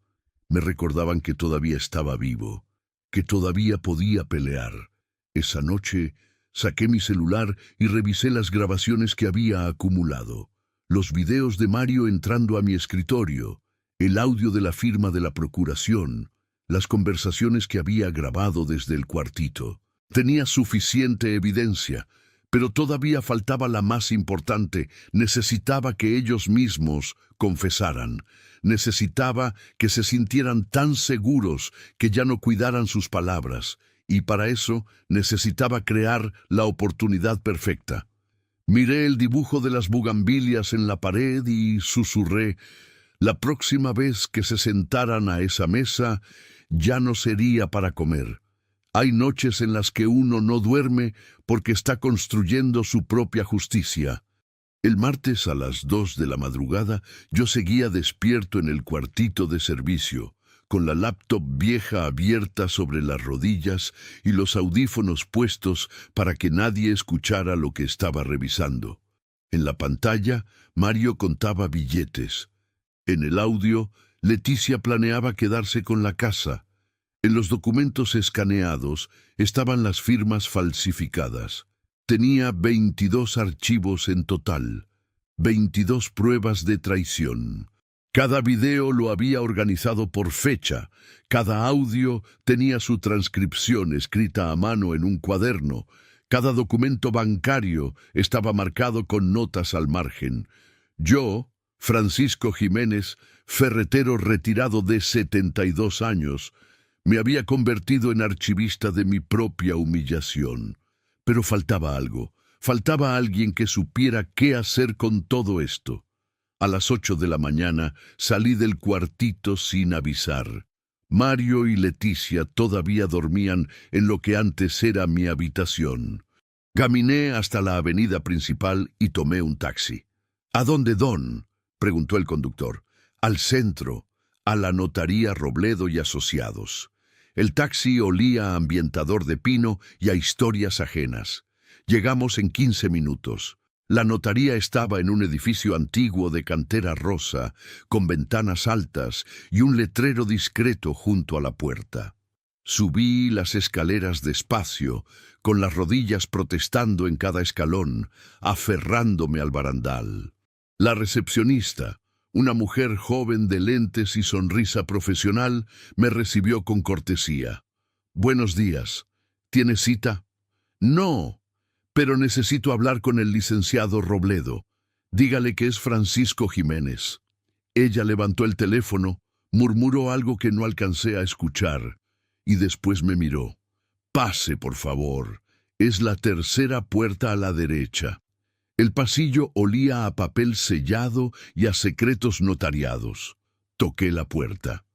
Me recordaban que todavía estaba vivo, que todavía podía pelear. Esa noche saqué mi celular y revisé las grabaciones que había acumulado. Los videos de Mario entrando a mi escritorio, el audio de la firma de la procuración, las conversaciones que había grabado desde el cuartito. Tenía suficiente evidencia, pero todavía faltaba la más importante. Necesitaba que ellos mismos confesaran. Necesitaba que se sintieran tan seguros que ya no cuidaran sus palabras, y para eso necesitaba crear la oportunidad perfecta. Miré el dibujo de las bugambilias en la pared y susurré: la próxima vez que se sentaran a esa mesa, ya no sería para comer. Hay noches en las que uno no duerme porque está construyendo su propia justicia. El martes a las 2 de la madrugada, yo seguía despierto en el cuartito de servicio, con la laptop vieja abierta sobre las rodillas y los audífonos puestos para que nadie escuchara lo que estaba revisando. En la pantalla, Mario contaba billetes. En el audio, Leticia planeaba quedarse con la casa. En los documentos escaneados estaban las firmas falsificadas. Tenía 22 archivos en total, 22 pruebas de traición. Cada video lo había organizado por fecha, cada audio tenía su transcripción escrita a mano en un cuaderno, cada documento bancario estaba marcado con notas al margen. Yo, Francisco Jiménez, ferretero retirado de 72 años, me había convertido en archivista de mi propia humillación. Pero faltaba algo. Faltaba alguien que supiera qué hacer con todo esto. A las 8 de la mañana salí del cuartito sin avisar. Mario y Leticia todavía dormían en lo que antes era mi habitación. Caminé hasta la avenida principal y tomé un taxi. ¿A dónde, don?, preguntó el conductor. Al centro, a la notaría Robledo y Asociados. El taxi olía a ambientador de pino y a historias ajenas. Llegamos en 15 minutos. La notaría estaba en un edificio antiguo de cantera rosa, con ventanas altas y un letrero discreto junto a la puerta. Subí las escaleras despacio, con las rodillas protestando en cada escalón, aferrándome al barandal. La recepcionista, una mujer joven de lentes y sonrisa profesional, me recibió con cortesía. «Buenos días. ¿Tiene cita?» «No, pero necesito hablar con el licenciado Robledo. Dígale que es Francisco Jiménez». Ella levantó el teléfono, murmuró algo que no alcancé a escuchar, y después me miró. «Pase, por favor. Es la tercera puerta a la derecha». El pasillo olía a papel sellado y a secretos notariados. Toqué la puerta.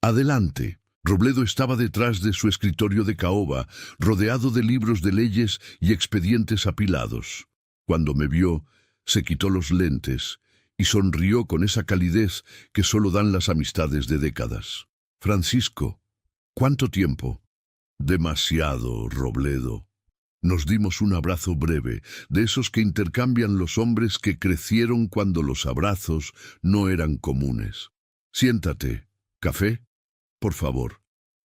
«Adelante». Robledo estaba detrás de su escritorio de caoba, rodeado de libros de leyes y expedientes apilados. Cuando me vio, se quitó los lentes y sonrió con esa calidez que solo dan las amistades de décadas. «Francisco, ¿cuánto tiempo?» «Demasiado, Robledo». Nos dimos un abrazo breve, de esos que intercambian los hombres que crecieron cuando los abrazos no eran comunes. «Siéntate. ¿Café?» «Por favor».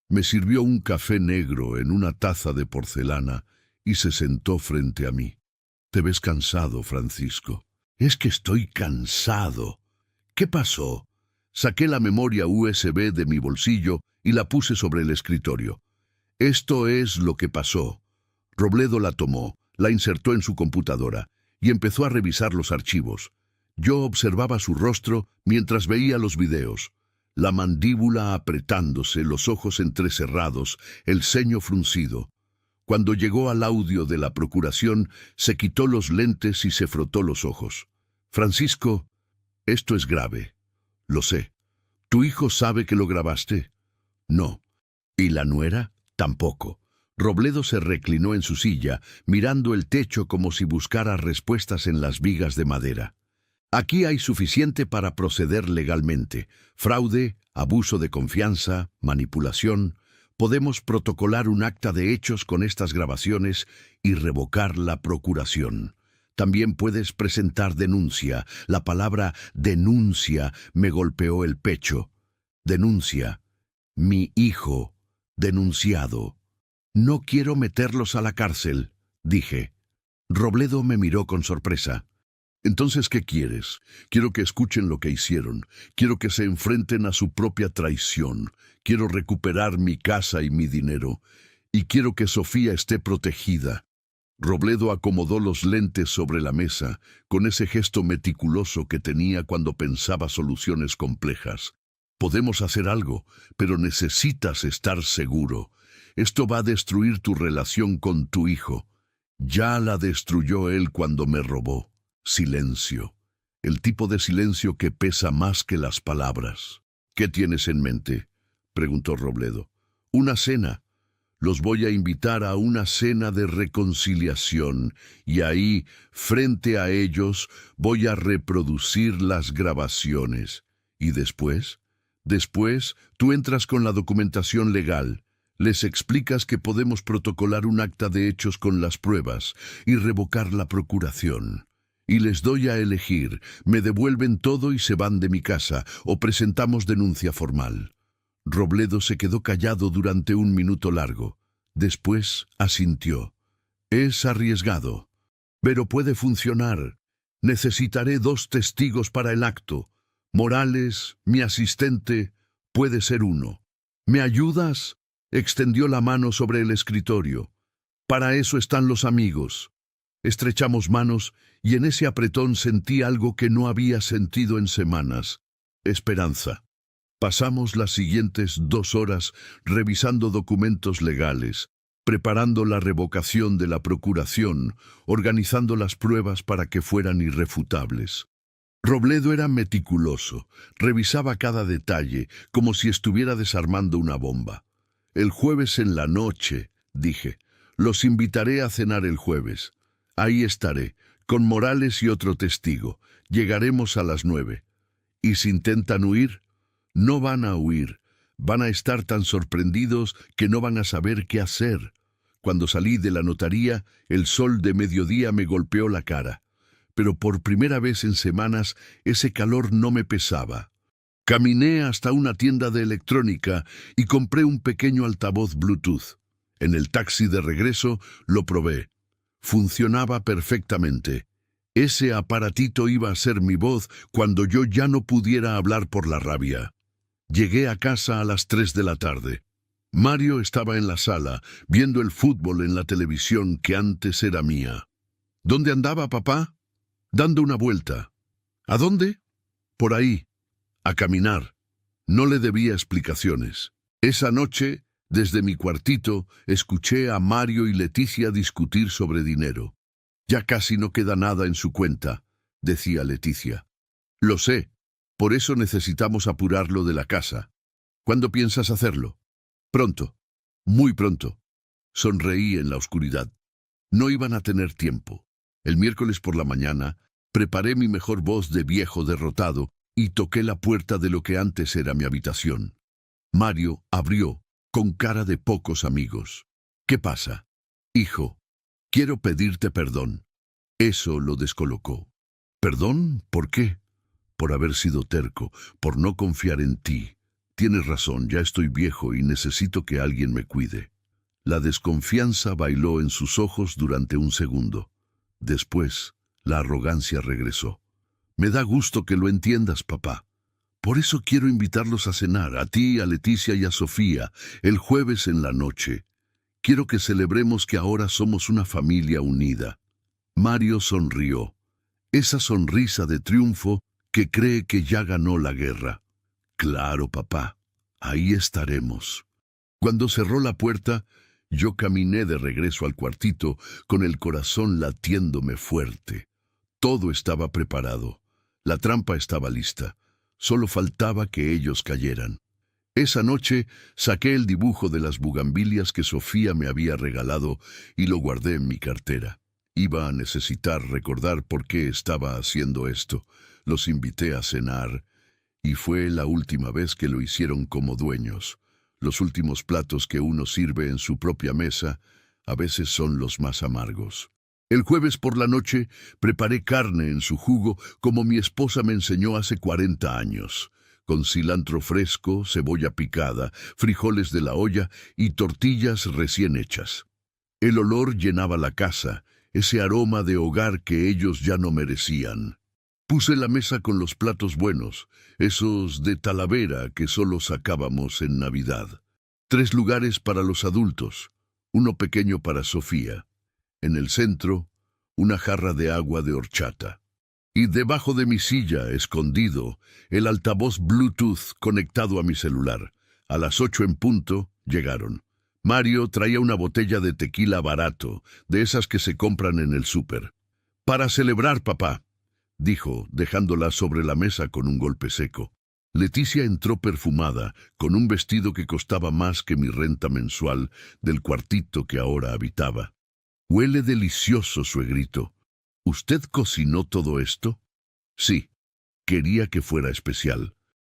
Me sirvió un café negro en una taza de porcelana y se sentó frente a mí. «Te ves cansado, Francisco». «Es que estoy cansado». «¿Qué pasó?» Saqué la memoria USB de mi bolsillo y la puse sobre el escritorio. «Esto es lo que pasó». Robledo la tomó, la insertó en su computadora y empezó a revisar los archivos. Yo observaba su rostro mientras veía los videos. La mandíbula apretándose, los ojos entrecerrados, el ceño fruncido. Cuando llegó al audio de la procuración, se quitó los lentes y se frotó los ojos. «Francisco, esto es grave». «Lo sé». «¿Tu hijo sabe que lo grabaste?» «No». «¿Y la nuera?» «Tampoco». Robledo se reclinó en su silla, mirando el techo como si buscara respuestas en las vigas de madera. «Aquí hay suficiente para proceder legalmente. Fraude, abuso de confianza, manipulación. Podemos protocolar un acta de hechos con estas grabaciones y revocar la procuración. También puedes presentar denuncia». La palabra denuncia me golpeó el pecho. «Denuncia. Mi hijo. Denunciado». «No quiero meterlos a la cárcel», dije. Robledo me miró con sorpresa. «Entonces, ¿qué quieres? Quiero que escuchen lo que hicieron. Quiero que se enfrenten a su propia traición. Quiero recuperar mi casa y mi dinero. Y quiero que Sofía esté protegida». Robledo acomodó los lentes sobre la mesa, con ese gesto meticuloso que tenía cuando pensaba soluciones complejas. «Podemos hacer algo, pero necesitas estar seguro. Esto va a destruir tu relación con tu hijo. Ya la destruyó él cuando me robó». Silencio. El tipo de silencio que pesa más que las palabras. «¿Qué tienes en mente?», preguntó Robledo. «Una cena. Los voy a invitar a una cena de reconciliación y ahí, frente a ellos, voy a reproducir las grabaciones. ¿Y después? Después, tú entras con la documentación legal. Les explicas que podemos protocolar un acta de hechos con las pruebas y revocar la procuración. Y les doy a elegir, me devuelven todo y se van de mi casa, o presentamos denuncia formal». Robledo se quedó callado durante un minuto largo. Después asintió. «Es arriesgado, pero puede funcionar. Necesitaré 2 testigos para el acto. Morales, mi asistente, puede ser uno. ¿Me ayudas?». Extendió la mano sobre el escritorio. «Para eso están los amigos». Estrechamos manos y en ese apretón sentí algo que no había sentido en semanas. Esperanza. Pasamos las siguientes 2 horas revisando documentos legales, preparando la revocación de la procuración, organizando las pruebas para que fueran irrefutables. Robledo era meticuloso, revisaba cada detalle como si estuviera desarmando una bomba. «El jueves en la noche», dije, «los invitaré a cenar el jueves. Ahí estaré, con Morales y otro testigo. Llegaremos a las 9. ¿Y si intentan huir?». «No van a huir. Van a estar tan sorprendidos que no van a saber qué hacer». Cuando salí de la notaría, el sol de mediodía me golpeó la cara. Pero por primera vez en semanas, ese calor no me pesaba. Caminé hasta una tienda de electrónica y compré un pequeño altavoz Bluetooth. En el taxi de regreso lo probé. Funcionaba perfectamente. Ese aparatito iba a ser mi voz cuando yo ya no pudiera hablar por la rabia. Llegué a casa a las 3 de la tarde. Mario estaba en la sala, viendo el fútbol en la televisión que antes era mía. «¿Dónde andaba, papá?» «Dando una vuelta». «¿A dónde?» «Por ahí. A caminar». No le debía explicaciones. Esa noche, desde mi cuartito, escuché a Mario y Leticia discutir sobre dinero. Ya casi no queda nada en su cuenta, decía Leticia. Lo sé, por eso necesitamos apurarlo de la casa. ¿Cuándo piensas hacerlo? Pronto, muy pronto. Sonreí en la oscuridad. No iban a tener tiempo. El miércoles por la mañana, preparé mi mejor voz de viejo derrotado y toqué la puerta de lo que antes era mi habitación. Mario abrió, con cara de pocos amigos. ¿Qué pasa? Hijo, quiero pedirte perdón. Eso lo descolocó. ¿Perdón? ¿Por qué? Por haber sido terco, por no confiar en ti. Tienes razón, ya estoy viejo y necesito que alguien me cuide. La desconfianza bailó en sus ojos durante un segundo. Después, la arrogancia regresó. Me da gusto que lo entiendas, papá. Por eso quiero invitarlos a cenar, a ti, a Leticia y a Sofía, el jueves en la noche. Quiero que celebremos que ahora somos una familia unida. Mario sonrió. Esa sonrisa de triunfo que cree que ya ganó la guerra. Claro, papá, ahí estaremos. Cuando cerró la puerta, yo caminé de regreso al cuartito con el corazón latiéndome fuerte. Todo estaba preparado. La trampa estaba lista. Solo faltaba que ellos cayeran. Esa noche saqué el dibujo de las bugambilias que Sofía me había regalado y lo guardé en mi cartera. Iba a necesitar recordar por qué estaba haciendo esto. Los invité a cenar y fue la última vez que lo hicieron como dueños. Los últimos platos que uno sirve en su propia mesa a veces son los más amargos. El jueves por la noche preparé carne en su jugo como mi esposa me enseñó hace 40 años, con cilantro fresco, cebolla picada, frijoles de la olla y tortillas recién hechas. El olor llenaba la casa, ese aroma de hogar que ellos ya no merecían. Puse la mesa con los platos buenos, esos de Talavera que solo sacábamos en Navidad. 3 lugares para los adultos, uno pequeño para Sofía. En el centro, una jarra de agua de horchata. Y debajo de mi silla, escondido, el altavoz Bluetooth conectado a mi celular. A las 8 en punto, llegaron. Mario traía una botella de tequila barato, de esas que se compran en el súper. «Para celebrar, papá», dijo, dejándola sobre la mesa con un golpe seco. Leticia entró perfumada, con un vestido que costaba más que mi renta mensual del cuartito que ahora habitaba. «Huele delicioso, suegrito. ¿Usted cocinó todo esto?» «Sí, quería que fuera especial».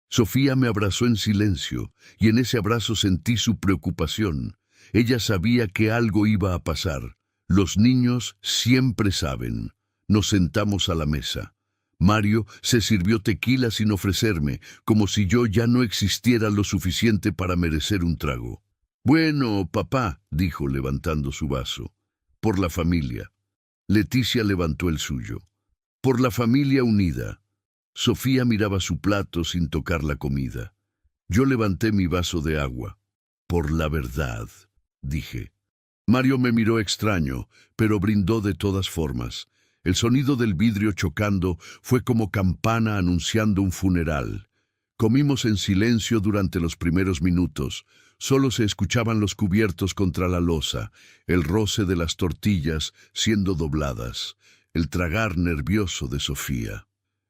Sofía me abrazó en silencio, y en ese abrazo sentí su preocupación. Ella sabía que algo iba a pasar. Los niños siempre saben. Nos sentamos a la mesa. Mario se sirvió tequila sin ofrecerme, como si yo ya no existiera lo suficiente para merecer un trago. «Bueno, papá», dijo levantando su vaso, «por la familia». Leticia levantó el suyo. «Por la familia unida». Sofía miraba su plato sin tocar la comida. Yo levanté mi vaso de agua. «Por la verdad», dije. Mario me miró extraño, pero brindó de todas formas. El sonido del vidrio chocando fue como campana anunciando un funeral. Comimos en silencio durante los primeros minutos. Solo se escuchaban los cubiertos contra la loza, el roce de las tortillas siendo dobladas, el tragar nervioso de Sofía.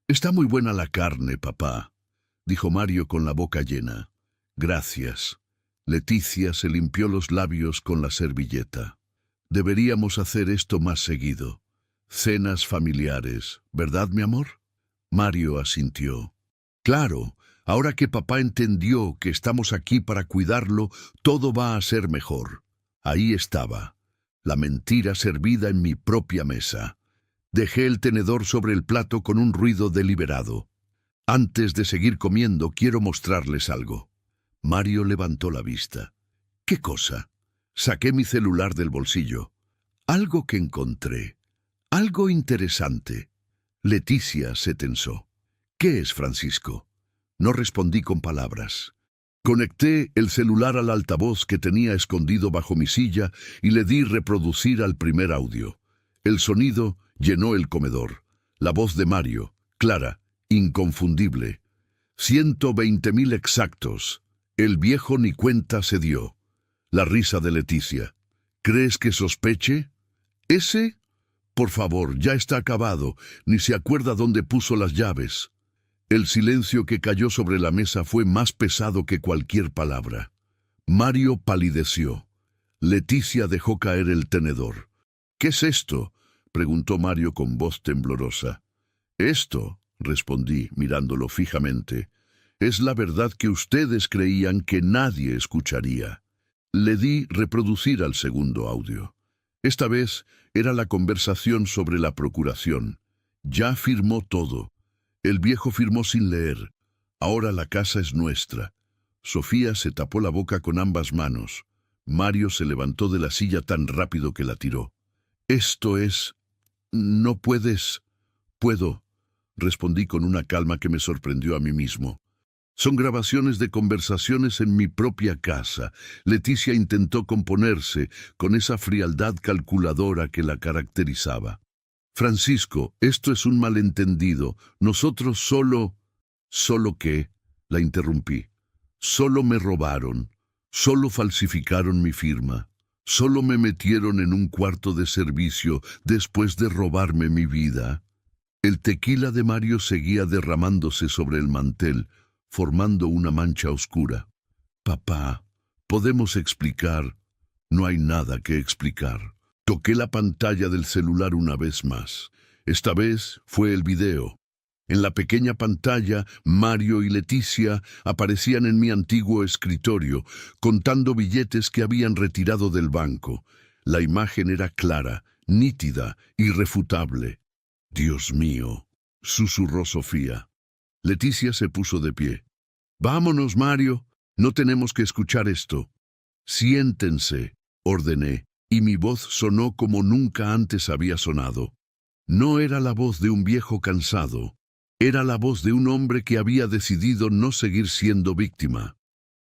«Está muy buena la carne, papá», dijo Mario con la boca llena. «Gracias». Leticia se limpió los labios con la servilleta. «Deberíamos hacer esto más seguido. Cenas familiares, ¿verdad, mi amor?» Mario asintió. «Claro, ahora que papá entendió que estamos aquí para cuidarlo, todo va a ser mejor». Ahí estaba, la mentira servida en mi propia mesa. Dejé el tenedor sobre el plato con un ruido deliberado. «Antes de seguir comiendo, quiero mostrarles algo». Mario levantó la vista. «¿Qué cosa?» Saqué mi celular del bolsillo. «Algo que encontré. Algo interesante». Leticia se tensó. «¿Qué es, Francisco?» No respondí con palabras. Conecté el celular al altavoz que tenía escondido bajo mi silla y le di reproducir al primer audio. El sonido llenó el comedor. La voz de Mario, clara, inconfundible. 120.000 exactos. El viejo ni cuenta se dio. La risa de Leticia. «¿Crees que sospeche?» «¿Ese? Por favor, ya está acabado. Ni se acuerda dónde puso las llaves. El silencio que cayó sobre la mesa fue más pesado que cualquier palabra. Mario palideció. Leticia dejó caer el tenedor. «¿Qué es esto?», preguntó Mario con voz temblorosa. «Esto», respondí, mirándolo fijamente, «es la verdad que ustedes creían que nadie escucharía». Le di reproducir al segundo audio. Esta vez era la conversación sobre la procuración. Ya firmó todo. El viejo firmó sin leer. Ahora la casa es nuestra. Sofía se tapó la boca con ambas manos. Mario se levantó de la silla tan rápido que la tiró. «Esto es... no puedes...». «Puedo», respondí con una calma que me sorprendió a mí mismo. «Son grabaciones de conversaciones en mi propia casa». Leticia intentó componerse con esa frialdad calculadora que la caracterizaba. «Francisco, esto es un malentendido. Nosotros solo...». «¿Solo qué?», la interrumpí. «Solo me robaron. Solo falsificaron mi firma. Solo me metieron en un cuarto de servicio después de robarme mi vida». El tequila de Mario seguía derramándose sobre el mantel, formando una mancha oscura. «Papá, ¿podemos explicar?» «No hay nada que explicar». Toqué la pantalla del celular una vez más. Esta vez fue el video. En la pequeña pantalla, Mario y Leticia aparecían en mi antiguo escritorio, contando billetes que habían retirado del banco. La imagen era clara, nítida, irrefutable. «Dios mío», susurró Sofía. Leticia se puso de pie. «Vámonos, Mario. No tenemos que escuchar esto». «Siéntense», ordené, y mi voz sonó como nunca antes había sonado. No era la voz de un viejo cansado. Era la voz de un hombre que había decidido no seguir siendo víctima.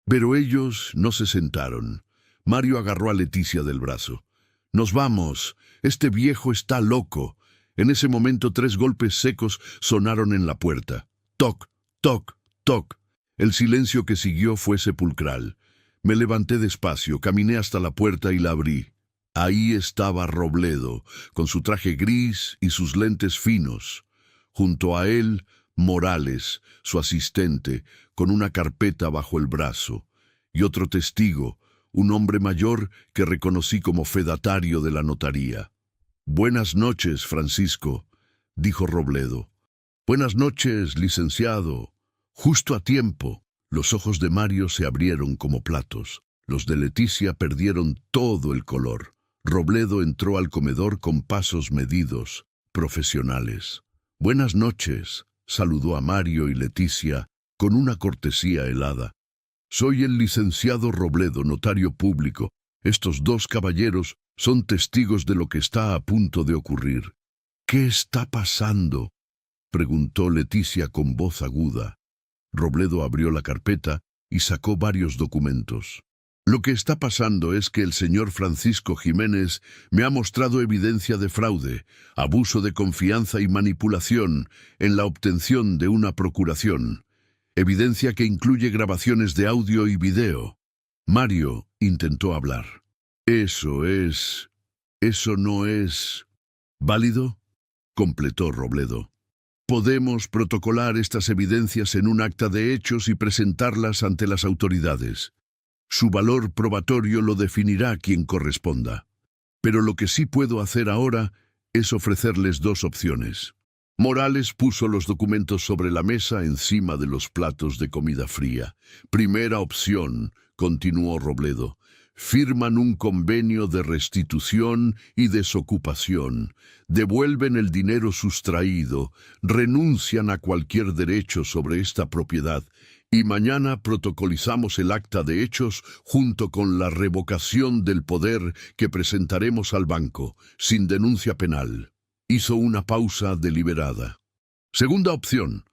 Pero ellos no se sentaron. Mario agarró a Leticia del brazo. «Nos vamos. Este viejo está loco». En ese momento 3 golpes secos sonaron en la puerta. Toc, toc, toc. El silencio que siguió fue sepulcral. Me levanté despacio, caminé hasta la puerta y la abrí. Ahí estaba Robledo, con su traje gris y sus lentes finos. Junto a él, Morales, su asistente, con una carpeta bajo el brazo. Y otro testigo, un hombre mayor que reconocí como fedatario de la notaría. «Buenas noches, Francisco», dijo Robledo. «Buenas noches, licenciado». Justo a tiempo, los ojos de Mario se abrieron como platos. Los de Leticia perdieron todo el color. Robledo entró al comedor con pasos medidos, profesionales. «Buenas noches», saludó a Mario y Leticia con una cortesía helada. «Soy el licenciado Robledo, notario público. Estos 2 caballeros son testigos de lo que está a punto de ocurrir». «¿Qué está pasando?», preguntó Leticia con voz aguda. Robledo abrió la carpeta y sacó varios documentos. «Lo que está pasando es que el señor Francisco Jiménez me ha mostrado evidencia de fraude, abuso de confianza y manipulación en la obtención de una procuración. Evidencia que incluye grabaciones de audio y video». Mario intentó hablar. «Eso no es... ¿válido?», completó Robledo. «Podemos protocolar estas evidencias en un acta de hechos y presentarlas ante las autoridades. Su valor probatorio lo definirá quien corresponda. Pero lo que sí puedo hacer ahora es ofrecerles 2 opciones». Morales puso los documentos sobre la mesa encima de los platos de comida fría. «Primera opción», continuó Robledo. «Firman un convenio de restitución y desocupación, devuelven el dinero sustraído, renuncian a cualquier derecho sobre esta propiedad y mañana protocolizamos el acta de hechos junto con la revocación del poder que presentaremos al banco, sin denuncia penal». Hizo una pausa deliberada. «Segunda opción.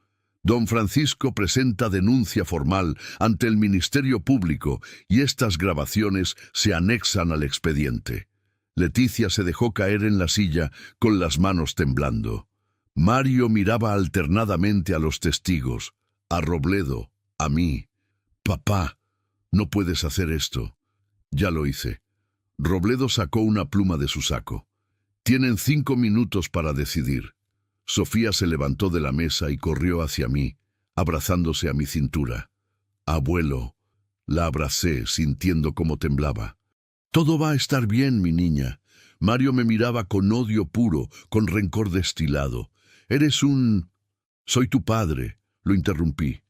Don Francisco presenta denuncia formal ante el Ministerio Público y estas grabaciones se anexan al expediente». Leticia se dejó caer en la silla con las manos temblando. Mario miraba alternadamente a los testigos, a Robledo, a mí. «Papá, no puedes hacer esto». «Ya lo hice». Robledo sacó una pluma de su saco. Tienen 5 minutos para decidir. Sofía se levantó de la mesa y corrió hacia mí, abrazándose a mi cintura. Abuelo, la abracé, sintiendo cómo temblaba. Todo va a estar bien, mi niña. Mario me miraba con odio puro, con rencor destilado. Eres un... Soy tu padre, lo interrumpí.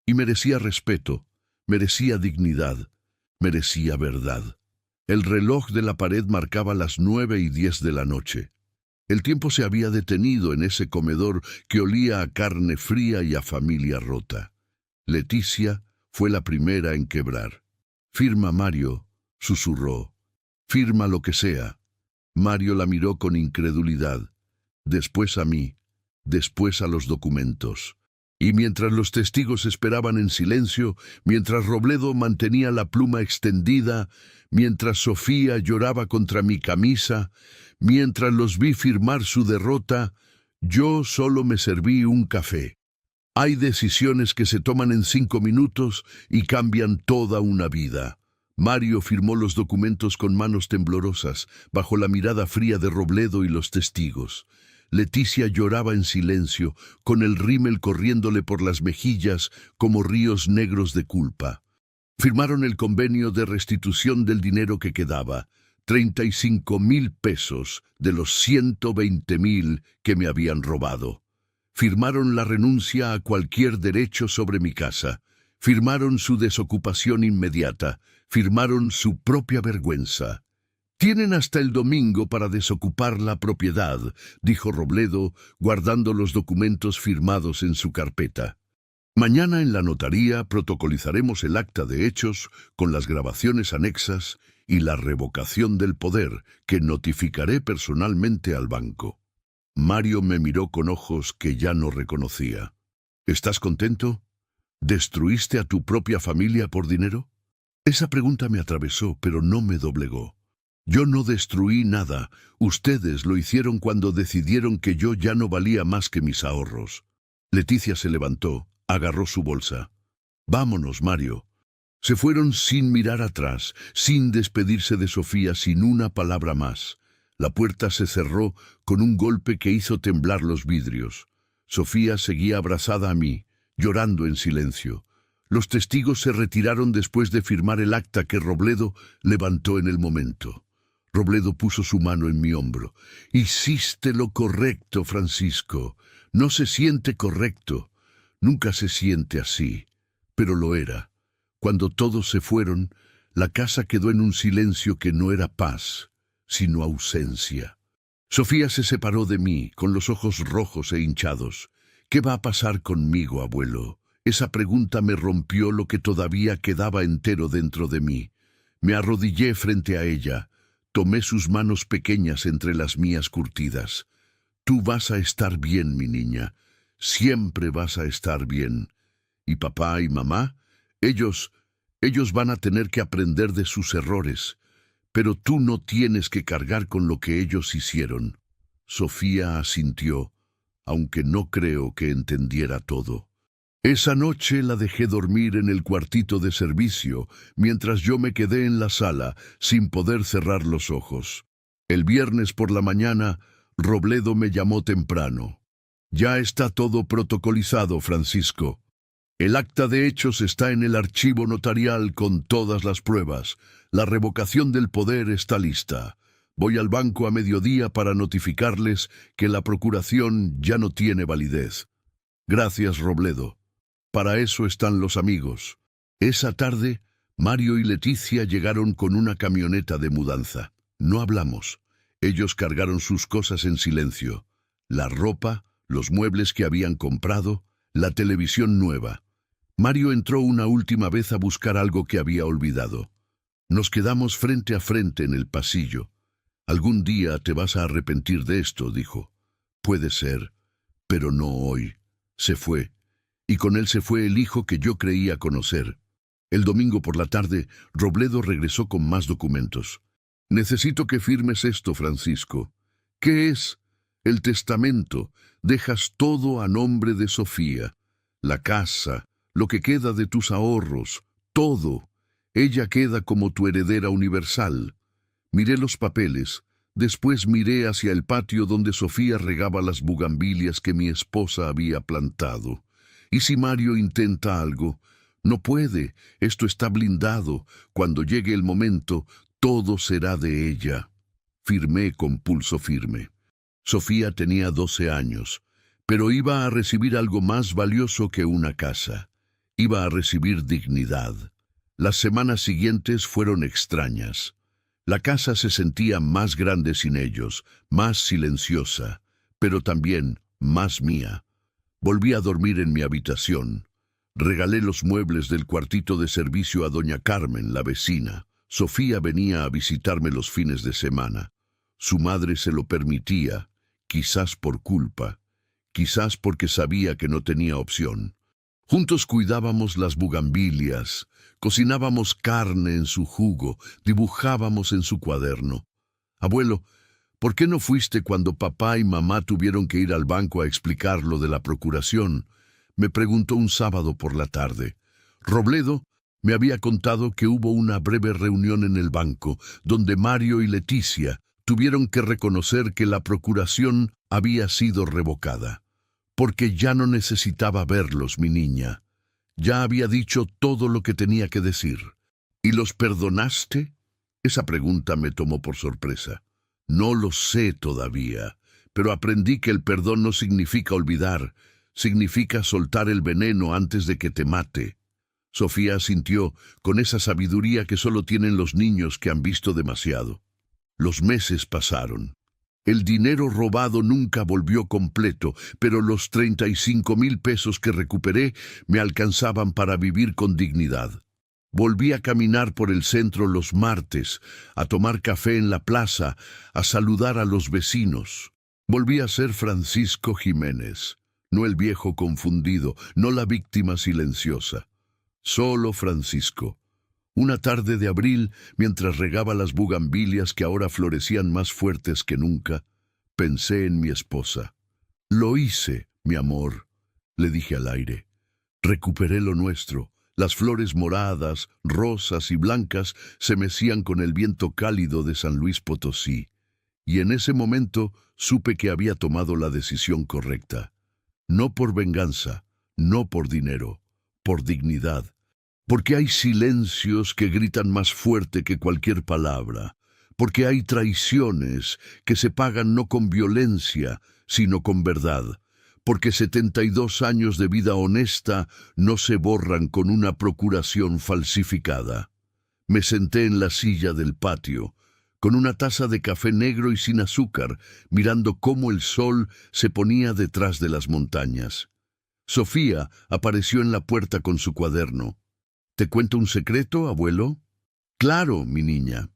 Y merecía respeto, merecía dignidad, merecía verdad. El reloj de la pared marcaba las 9:10 de la noche. El tiempo se había detenido en ese comedor que olía a carne fría y a familia rota. Leticia fue la primera en quebrar. «Firma, Mario», susurró. «Firma lo que sea». Mario la miró con incredulidad. Después a mí, después a los documentos. Y mientras los testigos esperaban en silencio, mientras Robledo mantenía la pluma extendida, mientras Sofía lloraba contra mi camisa, mientras los vi firmar su derrota, yo solo me serví un café. Hay decisiones que se toman en 5 minutos y cambian toda una vida. Mario firmó los documentos con manos temblorosas, bajo la mirada fría de Robledo y los testigos. Leticia lloraba en silencio, con el rímel corriéndole por las mejillas como ríos negros de culpa. Firmaron el convenio de restitución del dinero que quedaba, 35,000 pesos de los 120,000 que me habían robado. Firmaron la renuncia a cualquier derecho sobre mi casa. Firmaron su desocupación inmediata. Firmaron su propia vergüenza. «Tienen hasta el domingo para desocupar la propiedad», dijo Robledo, guardando los documentos firmados en su carpeta. «Mañana en la notaría protocolizaremos el acta de hechos con las grabaciones anexas y la revocación del poder, que notificaré personalmente al banco». Mario me miró con ojos que ya no reconocía. «¿Estás contento? ¿Destruiste a tu propia familia por dinero?» Esa pregunta me atravesó, pero no me doblegó. «Yo no destruí nada. Ustedes lo hicieron cuando decidieron que yo ya no valía más que mis ahorros». Leticia se levantó, agarró su bolsa. «Vámonos, Mario». Se fueron sin mirar atrás, sin despedirse de Sofía, sin una palabra más. La puerta se cerró con un golpe que hizo temblar los vidrios. Sofía seguía abrazada a mí, llorando en silencio. Los testigos se retiraron después de firmar el acta que Robledo levantó en el momento. Robledo puso su mano en mi hombro. «Hiciste lo correcto, Francisco. No se siente correcto. Nunca se siente así. Pero lo era. Cuando todos se fueron, la casa quedó en un silencio que no era paz, sino ausencia. Sofía se separó de mí, con los ojos rojos e hinchados. «¿Qué va a pasar conmigo, abuelo?» Esa pregunta me rompió lo que todavía quedaba entero dentro de mí. Me arrodillé frente a ella. Tomé sus manos pequeñas entre las mías curtidas. «Tú vas a estar bien, mi niña. Siempre vas a estar bien. Y papá y mamá, ellos van a tener que aprender de sus errores. Pero tú no tienes que cargar con lo que ellos hicieron». Sofía asintió, aunque no creo que entendiera todo. Esa noche la dejé dormir en el cuartito de servicio, mientras yo me quedé en la sala, sin poder cerrar los ojos. El viernes por la mañana, Robledo me llamó temprano. «Ya está todo protocolizado, Francisco. El acta de hechos está en el archivo notarial con todas las pruebas. La revocación del poder está lista. Voy al banco a mediodía para notificarles que la procuración ya no tiene validez». «Gracias, Robledo. Para eso están los amigos». Esa tarde, Mario y Leticia llegaron con una camioneta de mudanza. No hablamos. Ellos cargaron sus cosas en silencio. La ropa, los muebles que habían comprado, la televisión nueva. Mario entró una última vez a buscar algo que había olvidado. Nos quedamos frente a frente en el pasillo. «Algún día te vas a arrepentir de esto», dijo. «Puede ser, pero no hoy». Se fue. Y con él se fue el hijo que yo creía conocer. El domingo por la tarde, Robledo regresó con más documentos. «Necesito que firmes esto, Francisco». «¿Qué es?» «El testamento. Dejas todo a nombre de Sofía. La casa, lo que queda de tus ahorros, todo. Ella queda como tu heredera universal». Miré los papeles. Después miré hacia el patio donde Sofía regaba las bugambilias que mi esposa había plantado. ¿Y si Mario intenta algo? No puede, esto está blindado. Cuando llegue el momento, todo será de ella. Firmé con pulso firme. Sofía tenía 12 años, pero iba a recibir algo más valioso que una casa. Iba a recibir dignidad. Las semanas siguientes fueron extrañas. La casa se sentía más grande sin ellos, más silenciosa, pero también más mía. Volví a dormir en mi habitación. Regalé los muebles del cuartito de servicio a doña Carmen, la vecina. Sofía venía a visitarme los fines de semana. Su madre se lo permitía, quizás por culpa, quizás porque sabía que no tenía opción. Juntos cuidábamos las bugambilias, cocinábamos carne en su jugo, dibujábamos en su cuaderno. Abuelo, ¿por qué no fuiste cuando papá y mamá tuvieron que ir al banco a explicar lo de la procuración? Me preguntó un sábado por la tarde. Robledo me había contado que hubo una breve reunión en el banco, donde Mario y Leticia tuvieron que reconocer que la procuración había sido revocada. Porque ya no necesitaba verlos, mi niña. Ya había dicho todo lo que tenía que decir. ¿Y los perdonaste? Esa pregunta me tomó por sorpresa. No lo sé todavía, pero aprendí que el perdón no significa olvidar, significa soltar el veneno antes de que te mate. Sofía asintió con esa sabiduría que solo tienen los niños que han visto demasiado. Los meses pasaron. El dinero robado nunca volvió completo, pero los 35,000 pesos que recuperé me alcanzaban para vivir con dignidad. Volví a caminar por el centro los martes, a tomar café en la plaza, a saludar a los vecinos. Volví a ser Francisco Jiménez, no el viejo confundido, no la víctima silenciosa. Solo Francisco. Una tarde de abril, mientras regaba las bugambilias que ahora florecían más fuertes que nunca, pensé en mi esposa. Lo hice, mi amor, le dije al aire. Recuperé lo nuestro. Las flores moradas, rosas y blancas se mecían con el viento cálido de San Luis Potosí. Y en ese momento supe que había tomado la decisión correcta. No por venganza, no por dinero, por dignidad. Porque hay silencios que gritan más fuerte que cualquier palabra, porque hay traiciones que se pagan no con violencia, sino con verdad, porque 72 años de vida honesta no se borran con una procuración falsificada. Me senté en la silla del patio, con una taza de café negro y sin azúcar, mirando cómo el sol se ponía detrás de las montañas. Sofía apareció en la puerta con su cuaderno. ¿Te cuento un secreto, abuelo? Claro, mi niña.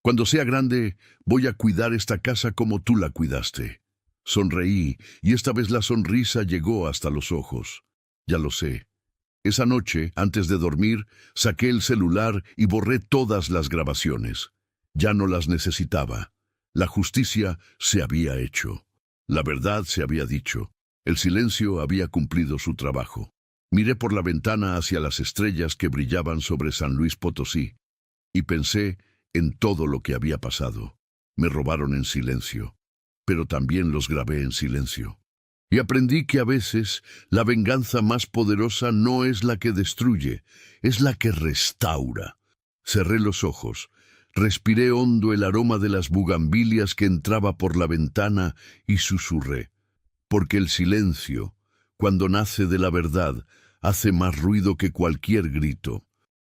Cuando sea grande, voy a cuidar esta casa como tú la cuidaste. Sonreí, y esta vez la sonrisa llegó hasta los ojos. Ya lo sé. Esa noche, antes de dormir, saqué el celular y borré todas las grabaciones. Ya no las necesitaba. La justicia se había hecho. La verdad se había dicho. El silencio había cumplido su trabajo. Miré por la ventana hacia las estrellas que brillaban sobre San Luis Potosí y pensé en todo lo que había pasado. Me robaron en silencio, pero también los grabé en silencio. Y aprendí que a veces la venganza más poderosa no es la que destruye, es la que restaura. Cerré los ojos, respiré hondo el aroma de las bugambilias que entraba por la ventana y susurré, porque el silencio, cuando nace de la verdad, hace más ruido que cualquier grito.